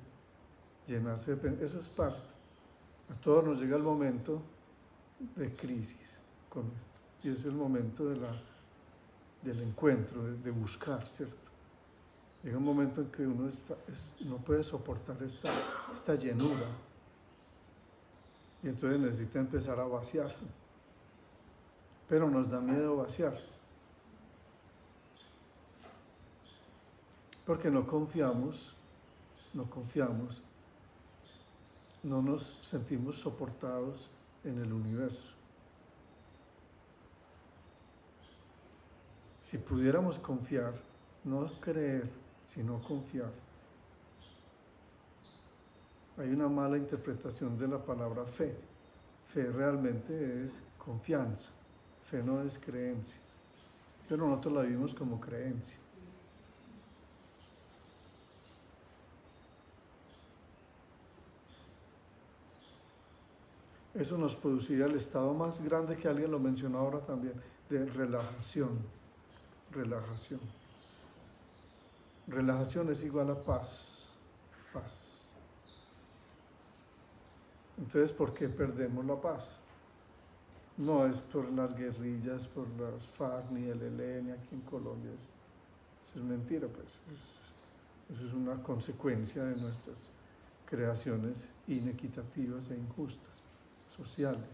llenarse de... Eso es parte. A todos nos llega el momento de crisis con esto. Y es el momento del encuentro, de buscar, ¿cierto? Llega un momento en que uno no puede soportar esta llenura. Y entonces necesita empezar a vaciar. Pero nos da miedo vaciar. Porque no confiamos, no nos sentimos soportados en el universo. Si pudiéramos confiar, no creer, sino confiar. Hay una mala interpretación de la palabra fe. Fe realmente es confianza, fe no es creencia, pero nosotros la vivimos como creencia. Eso nos produciría el estado más grande que alguien lo mencionó ahora también, de relajación. Relajación es igual a paz. Entonces, ¿por qué perdemos la paz? No es por las guerrillas, por las FARC, ni el ELN aquí en Colombia. Eso es mentira, pues. Eso es una consecuencia de nuestras creaciones inequitativas e injustas, sociales.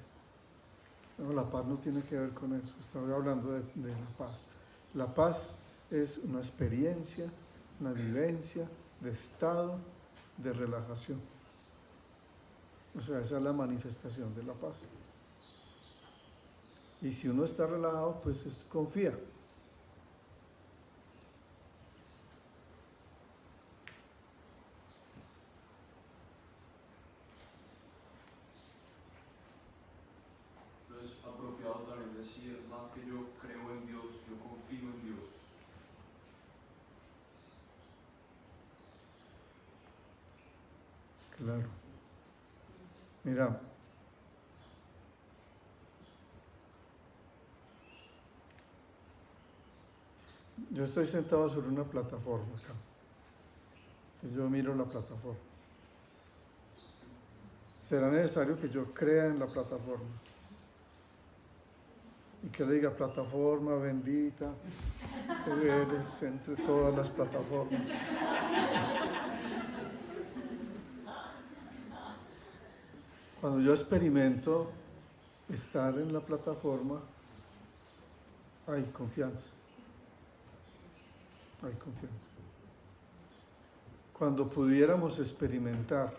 No, la paz no tiene que ver con eso. Estaba hablando de la paz. La paz es una experiencia, una vivencia de estado de relajación. O sea, esa es la manifestación de la paz. Y si uno está relajado, pues confía. Claro. Mira, yo estoy sentado sobre una plataforma acá. Yo miro la plataforma. Será necesario que yo crea en la plataforma y que le diga: plataforma bendita, tú eres entre todas las plataformas. Cuando yo experimento estar en la plataforma, hay confianza. Hay confianza. Cuando pudiéramos experimentar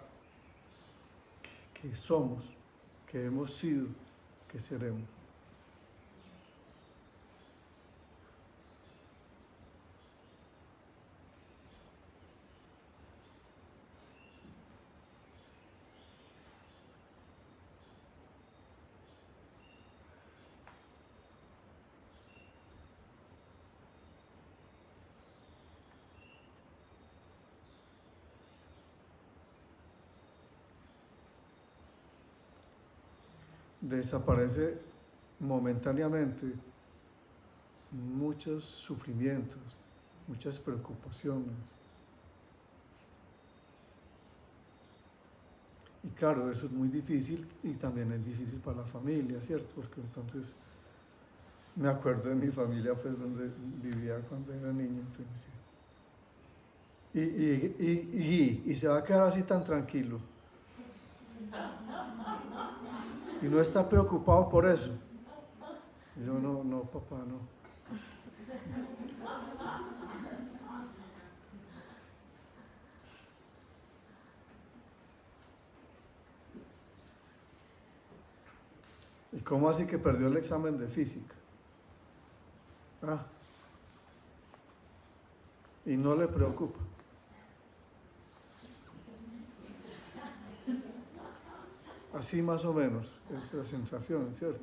que somos, que hemos sido, que seremos. Desaparece momentáneamente muchos sufrimientos, muchas preocupaciones. Y claro, eso es muy difícil y también es difícil para la familia, ¿cierto? Porque entonces me acuerdo de mi familia, pues, donde vivía cuando era niño, entonces, y se va a quedar así tan tranquilo. Y no está preocupado por eso. Y yo, no, papá, no. ¿Y cómo así que perdió el examen de física? Y no le preocupa. Así más o menos es la sensación, ¿cierto?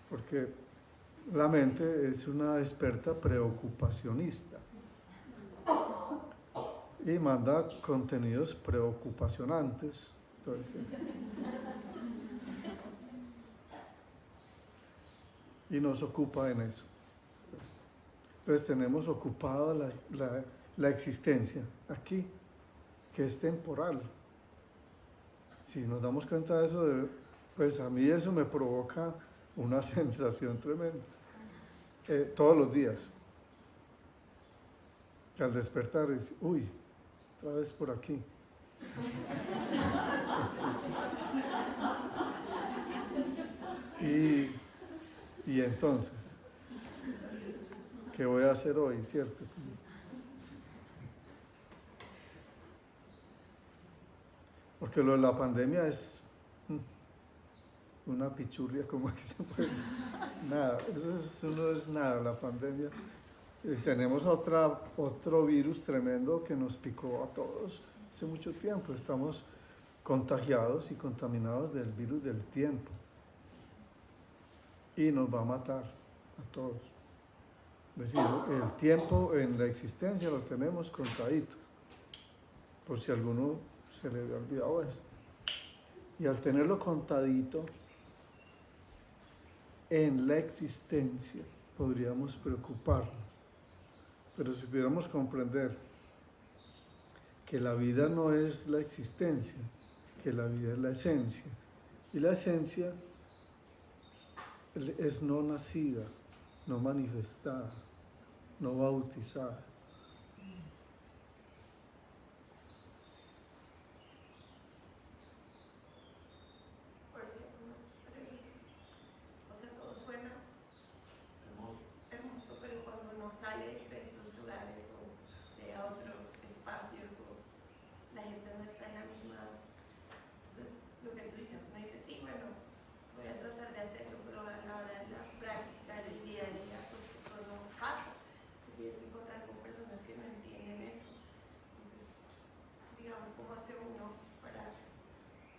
Porque la mente es una experta preocupacionista y manda contenidos preocupacionantes todo el tiempo. Y nos ocupa en eso. Entonces tenemos ocupada la existencia aquí, que es temporal. Si nos damos cuenta de eso, pues a mí eso me provoca una sensación tremenda. Todos los días. Que al despertar es, uy, otra vez por aquí. Y entonces, ¿qué voy a hacer hoy, cierto? Porque lo de la pandemia es una pichurria, como que se puede. Nada, eso no es nada, la pandemia. Tenemos otro virus tremendo que nos picó a todos hace mucho tiempo. Estamos contagiados y contaminados del virus del tiempo. Y nos va a matar a todos. Es decir, el tiempo en la existencia lo tenemos contadito, por si a alguno se le había olvidado eso. Y al tenerlo contadito en la existencia, podríamos preocuparnos. Pero si pudiéramos comprender que la vida no es la existencia, que la vida es la esencia, y la esencia es no nacida, no manifestada, no bautizada. O sea, todo suena hermoso, pero cuando uno sale de estos lugares o de otros espacios o la gente no está en la misma. Entonces, lo que tú dices, uno dice, sí, bueno, voy a tratar de hacerlo, pero a la hora de la práctica, el día a día, pues eso no pasa. Tienes que encontrar con personas que no entienden eso. Entonces, digamos, ¿cómo hace uno para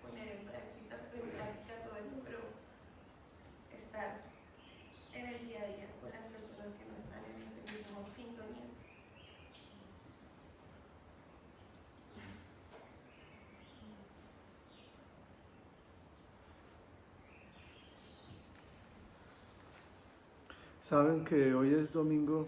poner en práctica todo eso, pero estar en el día a día con las personas que no están en ese mismo, sin Saben que hoy es domingo.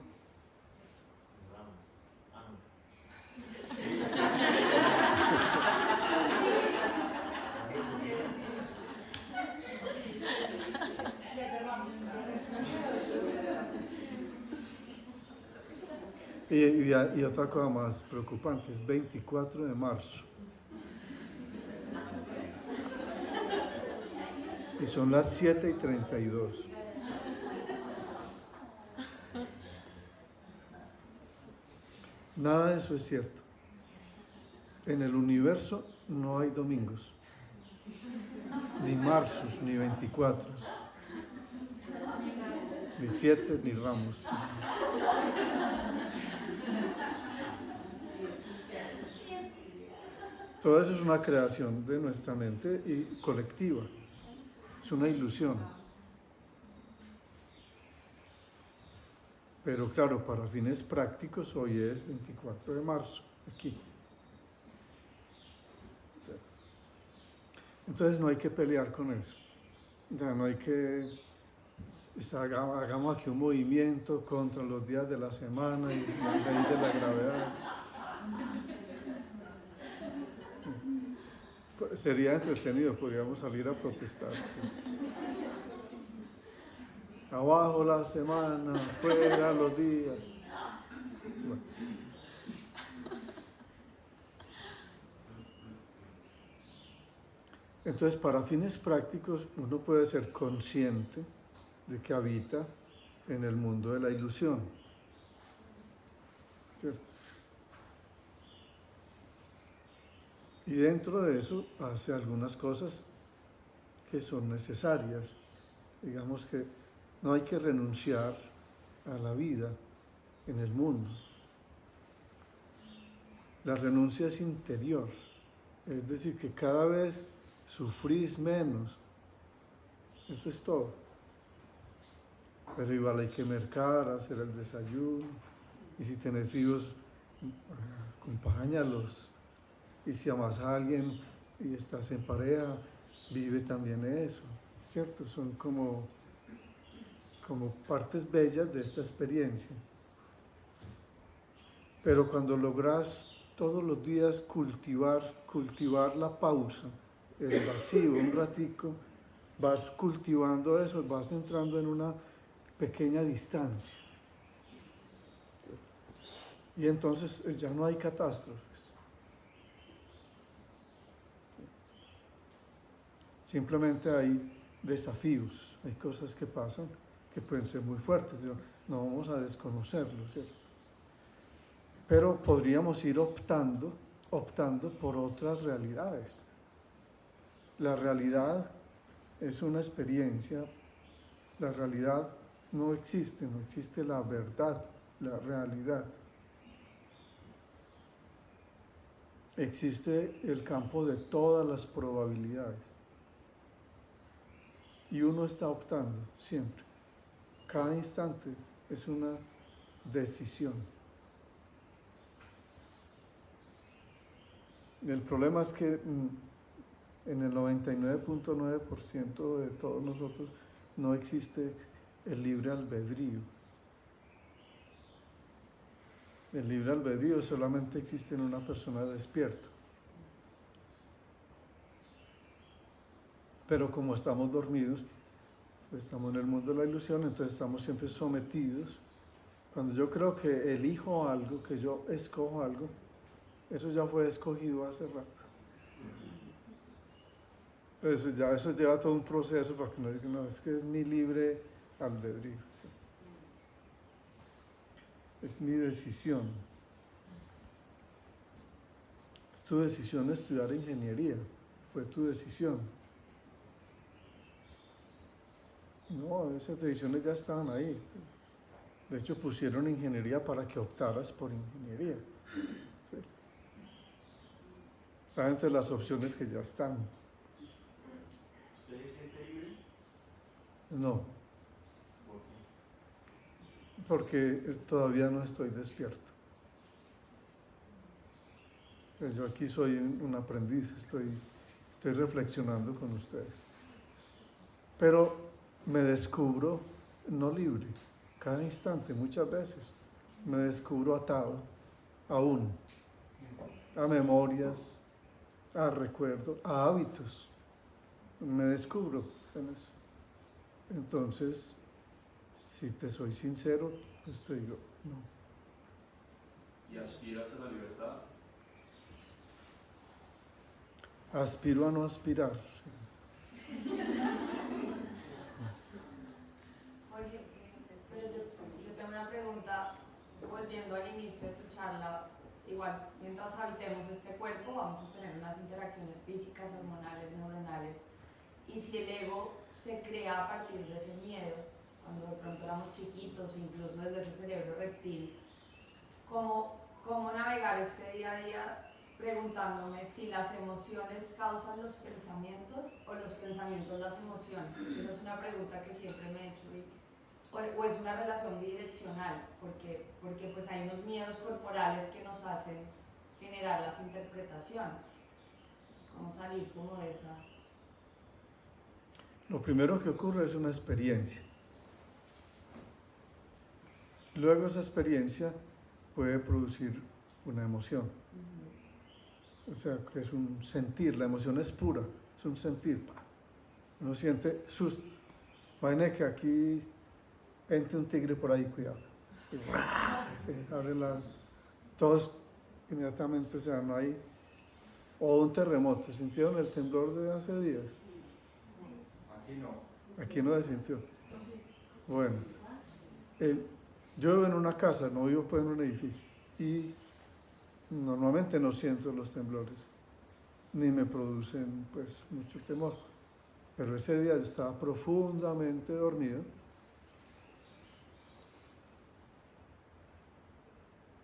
Y otra cosa más preocupante, es 24 de marzo. Y son las 7:32. Nada de eso es cierto. En el universo no hay domingos, ni marzos, ni 24, ni 7, ni ramos. Todo eso es una creación de nuestra mente y colectiva. Es una ilusión. Pero claro, para fines prácticos, hoy es 24 de marzo, aquí. Entonces no hay que pelear con eso. Ya no hay que... Hagamos aquí un movimiento contra los días de la semana y la ley de la gravedad. Sería entretenido, podríamos salir a protestar. Abajo la semana, fuera los días. Bueno. Entonces, para fines prácticos, uno puede ser consciente de que habita en el mundo de la ilusión. ¿Cierto? Y dentro de eso hace algunas cosas que son necesarias. Digamos que no hay que renunciar a la vida en el mundo. La renuncia es interior, es decir, que cada vez sufrís menos. Eso es todo. Pero igual hay que mercar, hacer el desayuno, y si tenés hijos, acompáñalos. Y si amas a alguien y estás en pareja, vive también eso, ¿cierto? Son como partes bellas de esta experiencia. Pero cuando logras todos los días cultivar la pausa, el vacío, un ratico, vas cultivando eso, vas entrando en una pequeña distancia. Y entonces ya no hay catástrofes. Simplemente hay desafíos, hay cosas que pasan que pueden ser muy fuertes, no vamos a desconocerlo, ¿cierto? Pero podríamos ir optando por otras realidades. La realidad es una experiencia, la realidad no existe la verdad, la realidad. Existe el campo de todas las probabilidades. Y uno está optando siempre. Cada instante es una decisión. El problema es que en el 99.9% de todos nosotros no existe el libre albedrío. El libre albedrío solamente existe en una persona despierta. Pero como estamos dormidos, estamos en el mundo de la ilusión, entonces estamos siempre sometidos. Cuando yo creo que elijo algo, que yo escojo algo, eso ya fue escogido hace rato. Eso lleva todo un proceso para que no digan, no, es que es mi libre albedrío. ¿Sí? Es mi decisión. Es tu decisión estudiar ingeniería, fue tu decisión. No, esas decisiones ya estaban ahí. De hecho, pusieron ingeniería para que optaras por ingeniería. ¿Sí? Están entre las opciones que ya están. ¿Usted se siente libre? No, porque todavía no estoy despierto. Entonces, yo aquí soy un aprendiz, estoy reflexionando con ustedes. Pero me descubro no libre, cada instante, muchas veces, me descubro atado aún a memorias, a recuerdos, a hábitos. Me descubro en eso. Entonces, si te soy sincero, pues te digo, no. ¿Y aspiras a la libertad? Aspiro a no aspirar. Jorge, pero yo tengo una pregunta, volviendo al inicio de tu charla. Igual, mientras habitemos este cuerpo, vamos a tener unas interacciones físicas, hormonales, neuronales. Y si el ego se crea a partir de ese miedo, cuando de pronto éramos chiquitos, incluso desde ese cerebro reptil, ¿cómo navegar este día a día preguntándome si las emociones causan los pensamientos o los pensamientos las emociones? Esa es una pregunta que siempre me he hecho. O es una relación bidireccional, porque pues hay unos miedos corporales que nos hacen generar las interpretaciones. ¿Cómo salir como de esa? Lo primero que ocurre es una experiencia. Luego esa experiencia puede producir una emoción. O sea, que es un sentir, la emoción es pura, es un sentir. Uno siente susto. Imagínate que aquí entre un tigre por ahí, cuidado. Sí, todos inmediatamente se van ahí. O un terremoto. ¿Sintieron el temblor de hace días? Aquí no. Aquí no se sintió. Bueno, yo vivo en una casa, no vivo pues en un edificio. Y normalmente no siento los temblores, ni me producen pues mucho temor. Pero ese día yo estaba profundamente dormido.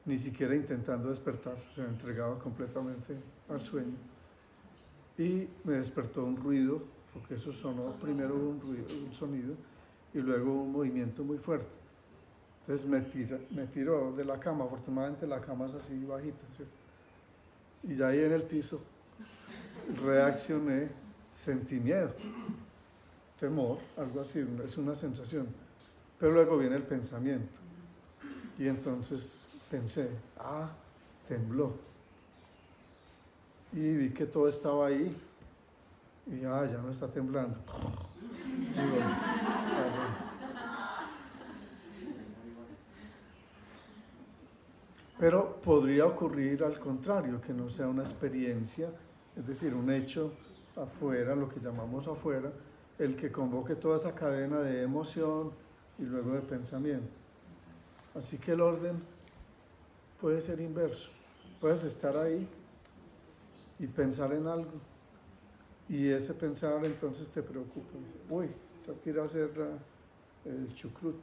Ni siquiera intentando despertar, o sea, entregado completamente al sueño. Y me despertó un ruido, porque eso sonó primero un ruido, un sonido, y luego un movimiento muy fuerte. Entonces me tiró de la cama, afortunadamente la cama es así bajita, ¿cierto? Y ya ahí en el piso reaccioné, sentí miedo, temor, algo así, es una sensación. Pero luego viene el pensamiento. Y entonces pensé, tembló. Y vi que todo estaba ahí. Y ya no está temblando. Pero podría ocurrir al contrario, que no sea una experiencia, es decir, un hecho afuera, lo que llamamos afuera, el que convoque toda esa cadena de emoción y luego de pensamiento. Así que el orden puede ser inverso. Puedes estar ahí y pensar en algo. Y ese pensar entonces te preocupa. Dice, uy, tengo que ir a hacer el chucrut.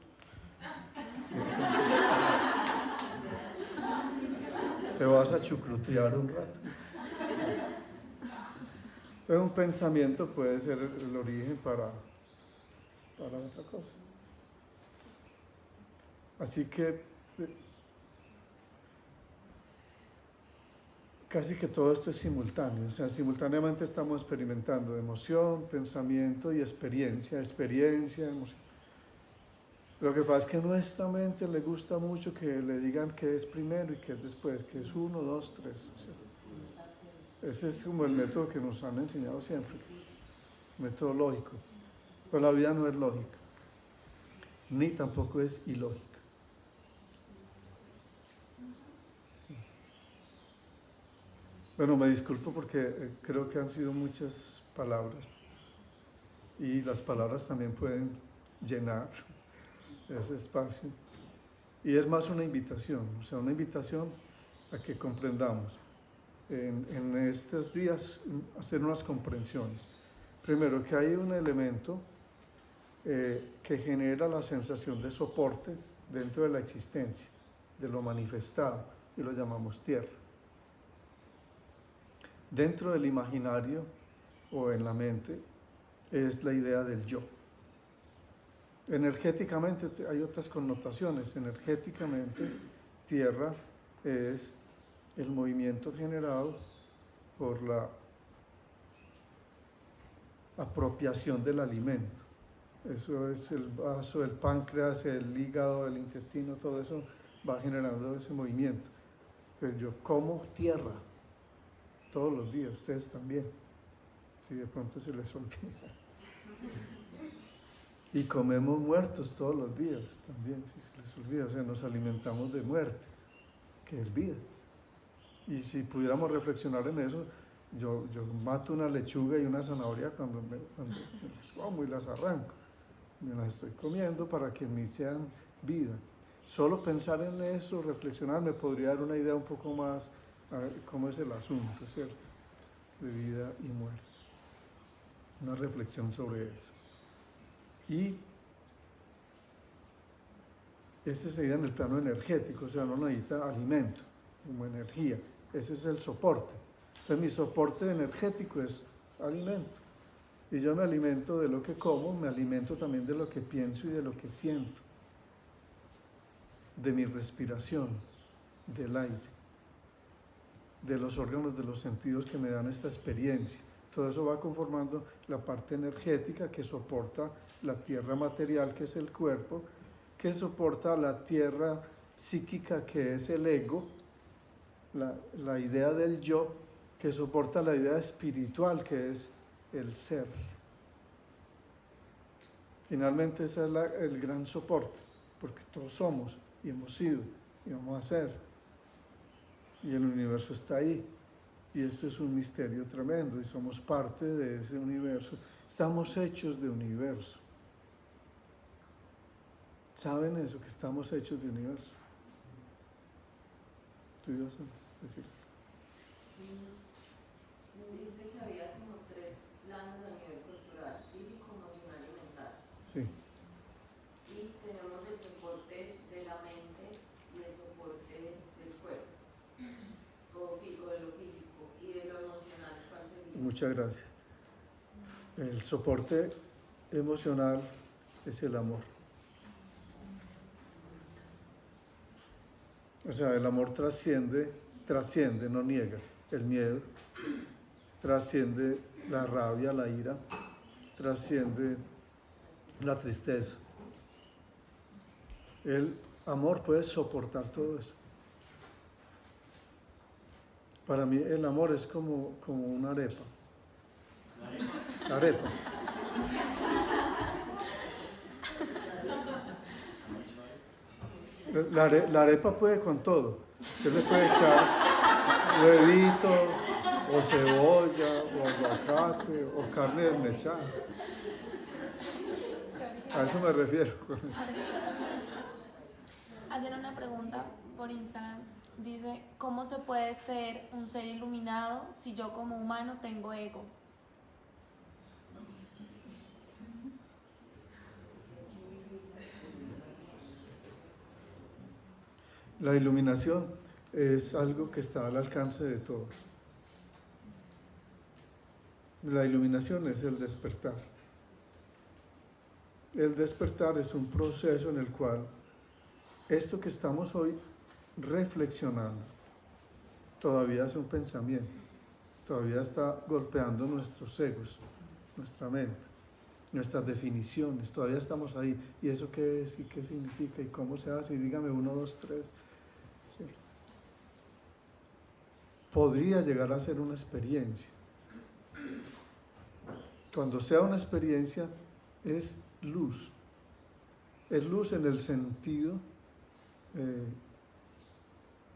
Te vas a chucrutear un rato. Entonces un pensamiento puede ser el origen para otra cosa. Así que casi que todo esto es simultáneo, o sea, simultáneamente estamos experimentando emoción, pensamiento y experiencia, emoción. Lo que pasa es que a nuestra mente le gusta mucho que le digan qué es primero y qué es después, que es 1, 2, 3. O sea, ese es como el método que nos han enseñado siempre, método lógico. Pero la vida no es lógica, ni tampoco es ilógica. Bueno, me disculpo porque creo que han sido muchas palabras y las palabras también pueden llenar ese espacio. Y es más una invitación, o sea, una invitación a que comprendamos en estos días, hacer unas comprensiones. Primero, que hay un elemento que genera la sensación de soporte dentro de la existencia, de lo manifestado, y lo llamamos tierra. Dentro del imaginario o en la mente es la idea del yo. Energéticamente hay otras connotaciones. Energéticamente, tierra es el movimiento generado por la apropiación del alimento. Eso es el vaso, el páncreas, el hígado, el intestino, todo eso va generando ese movimiento. Pero yo como tierra todos los días, ustedes también, si de pronto se les olvida. Y comemos muertos todos los días también, si se les olvida, o sea, nos alimentamos de muerte, que es vida. Y si pudiéramos reflexionar en eso, yo mato una lechuga y una zanahoria cuando las como y las arranco. Me las estoy comiendo para que en mí sean vida. Solo pensar en eso, reflexionar, me podría dar una idea un poco más a ver cómo es el asunto, ¿cierto? De vida y muerte. Una reflexión sobre eso. Y este sería en el plano energético, o sea, no necesita alimento como energía. Ese es el soporte. Entonces mi soporte energético es alimento. Y yo me alimento de lo que como, me alimento también de lo que pienso y de lo que siento. De mi respiración, del aire, de los órganos de los sentidos que me dan esta experiencia. Todo eso va conformando la parte energética que soporta la tierra material, que es el cuerpo, que soporta la tierra psíquica, que es el ego, la idea del yo, que soporta la idea espiritual, que es el ser. Finalmente ese es el gran soporte, porque todos somos y hemos sido y vamos a ser. Y el universo está ahí. Y esto es un misterio tremendo y somos parte de ese universo. Estamos hechos de universo. ¿Saben eso? Que estamos hechos de universo. ¿Tú ibas a decir? Dice que había como 3 planos a nivel cultural: físico, emocional y mental. Sí. Y tenemos el soporte de la mente y el soporte del cuerpo, o de lo físico, y de lo emocional, ¿cuál sería? Muchas gracias. El soporte emocional es el amor. O sea, el amor trasciende, no niega el miedo, trasciende la rabia, la ira, trasciende la tristeza. El amor puede soportar todo eso. Para mí el amor es como una arepa. La arepa. La arepa puede con todo. Usted le puede echar huevito, o cebolla, o aguacate, o carne desmechada. A eso me refiero. Hacen una pregunta por Instagram. Dice, ¿cómo se puede ser un ser iluminado si yo como humano tengo ego? La iluminación es algo que está al alcance de todos. La iluminación es el despertar. El despertar es un proceso en el cual esto que estamos hoy reflexionando todavía es un pensamiento, todavía está golpeando nuestros egos, nuestra mente, nuestras definiciones, todavía estamos ahí. ¿Y eso qué es? ¿Y qué significa? ¿Y cómo se hace? Y dígame 1, 2, 3. Sí. Podría llegar a ser una experiencia. Cuando sea una experiencia es luz. Es luz en el sentido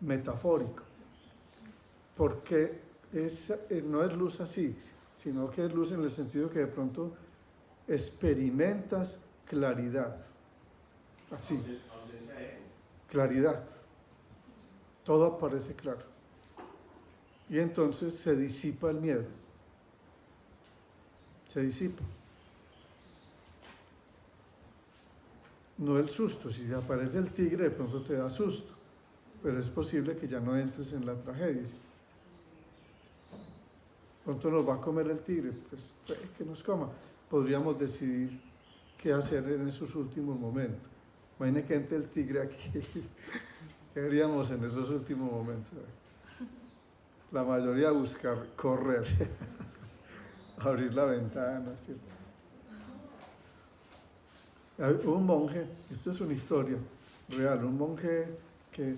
metafórico, porque no es luz así, sino que es luz en el sentido que de pronto experimentas claridad, así, claridad, todo aparece claro, y entonces se disipa el miedo, se disipa. No el susto, si aparece el tigre de pronto te da susto, pero es posible que ya no entres en la tragedia. ¿Cuánto nos va a comer el tigre? Pues que nos coma. Podríamos decidir qué hacer en esos últimos momentos. Imagínate que entre el tigre aquí. ¿Qué haríamos en esos últimos momentos? La mayoría buscar correr, abrir la ventana, ¿cierto? Hubo un monje, esto es una historia real, un monje que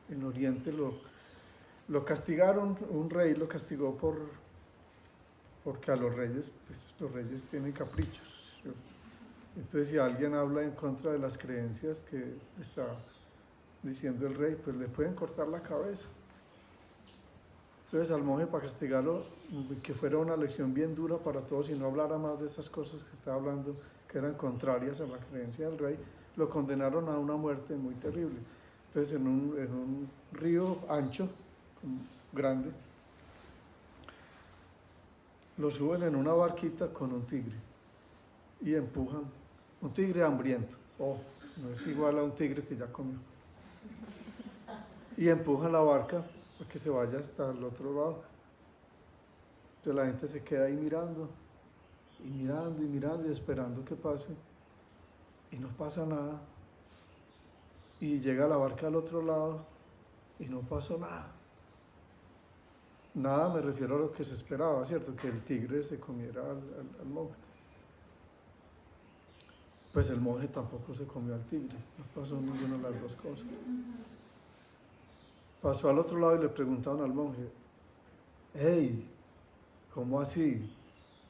en Oriente lo castigaron, un rey lo castigó porque a los reyes, pues los reyes tienen caprichos, ¿sí? Entonces si alguien habla en contra de las creencias que está diciendo el rey, pues le pueden cortar la cabeza. Entonces al monje, para castigarlo, que fuera una lección bien dura para todos y no hablara más de esas cosas que estaba hablando, que eran contrarias a la creencia del rey, lo condenaron a una muerte muy terrible. Entonces en un río ancho, grande, lo suben en una barquita con un tigre y empujan, un tigre hambriento, no es igual a un tigre que ya comió, y empujan la barca para que se vaya hasta el otro lado. Entonces la gente se queda ahí mirando y esperando que pase, y no pasa nada, y llega la barca al otro lado y no pasó nada. Nada, me refiero a lo que se esperaba, ¿cierto? Que el tigre se comiera al monje. Pues el monje tampoco se comió al tigre, no pasó ninguna de las dos cosas. Pasó al otro lado y le preguntaron al monje, hey, ¿cómo así?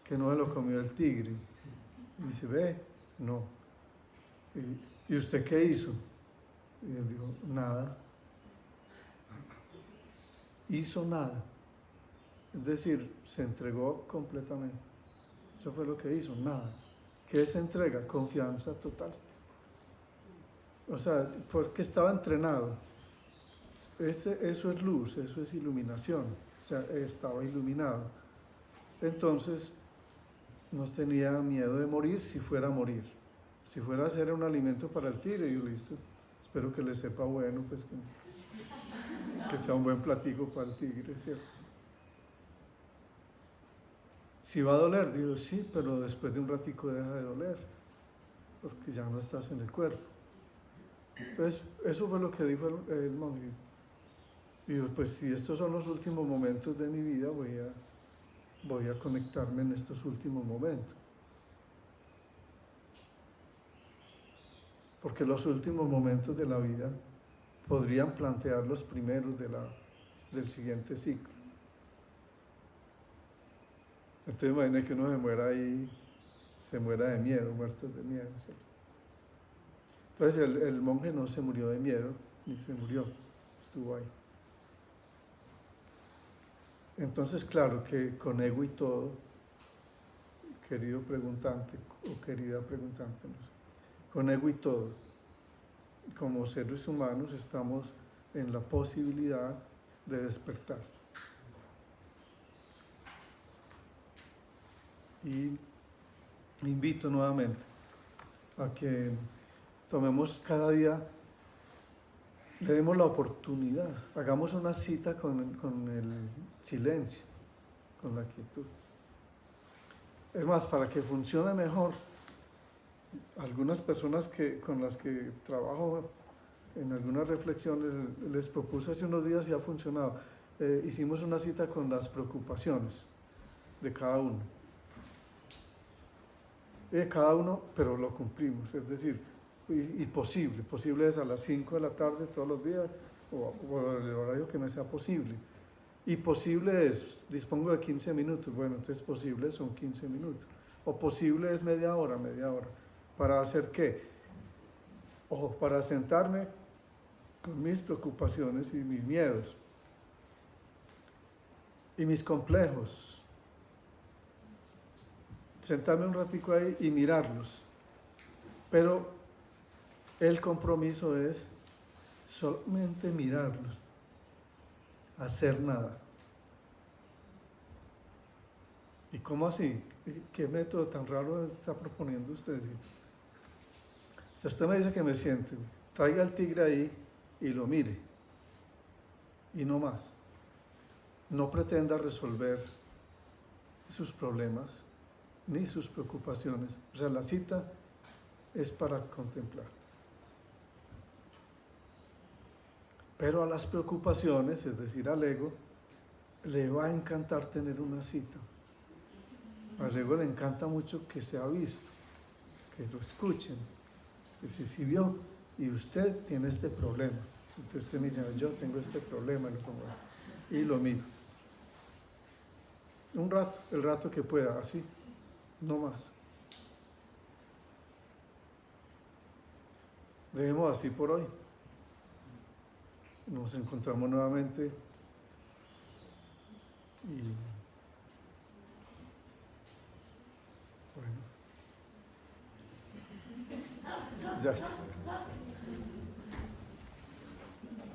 Que no se lo comió el tigre. Y dice, ve, no. ¿Y usted qué hizo? Y él dijo, nada. Hizo nada. Es decir, se entregó completamente. Eso fue lo que hizo, nada. ¿Qué es entrega? Confianza total. O sea, porque estaba entrenado. Eso es luz, eso es iluminación. O sea, estaba iluminado. Entonces, no tenía miedo de morir si fuera a morir. Si fuera a ser un alimento para el tigre, yo listo. Espero que le sepa bueno, pues que sea un buen platico para el tigre, ¿cierto? Si va a doler, digo, sí, pero después de un ratico deja de doler, porque ya no estás en el cuerpo. Entonces, eso fue lo que dijo el monje. Digo, pues si estos son los últimos momentos de mi vida, voy a conectarme en estos últimos momentos. Porque los últimos momentos de la vida podrían plantear los primeros del siguiente ciclo. Entonces imagínate que uno se muera ahí, se muera de miedo, muertos de miedo, ¿cierto? Entonces el monje no se murió de miedo, ni se murió, estuvo ahí. Entonces, claro que con ego y todo, querido preguntante o querida preguntante, no sé, con ego y todo, como seres humanos estamos en la posibilidad de despertar. Y invito nuevamente a que tomemos cada día, le demos la oportunidad, hagamos una cita con el silencio, con la quietud. Es más, para que funcione mejor, algunas personas con las que trabajo en algunas reflexiones les propuse hace unos días y ha funcionado. Hicimos una cita con las preocupaciones de cada uno. Cada uno, pero lo cumplimos, es decir, y posible es a las 5 de la tarde todos los días, o el horario que me sea posible. Y posible es, dispongo de 15 minutos, bueno, entonces posible son 15 minutos. O posible es media hora. ¿Para hacer qué? Ojo, para sentarme con mis preocupaciones y mis miedos y mis complejos. Sentarme un ratico ahí y mirarlos. Pero el compromiso es solamente mirarlos, hacer nada. ¿Y cómo así? ¿Qué método tan raro está proponiendo usted? Si usted me dice que me siente, traiga el tigre ahí y lo mire. Y no más. No pretenda resolver sus problemas ni sus preocupaciones. O sea, la cita es para contemplar. Pero a las preocupaciones, es decir, al ego, le va a encantar tener una cita. Al ego le encanta mucho que sea visto, que lo escuchen. Que si vio, y usted tiene este problema. Entonces usted me dice, yo tengo este problema, y lo miro. Un rato, el rato que pueda, así, no más. Dejemos así por hoy. Nos encontramos nuevamente y bueno, ya está.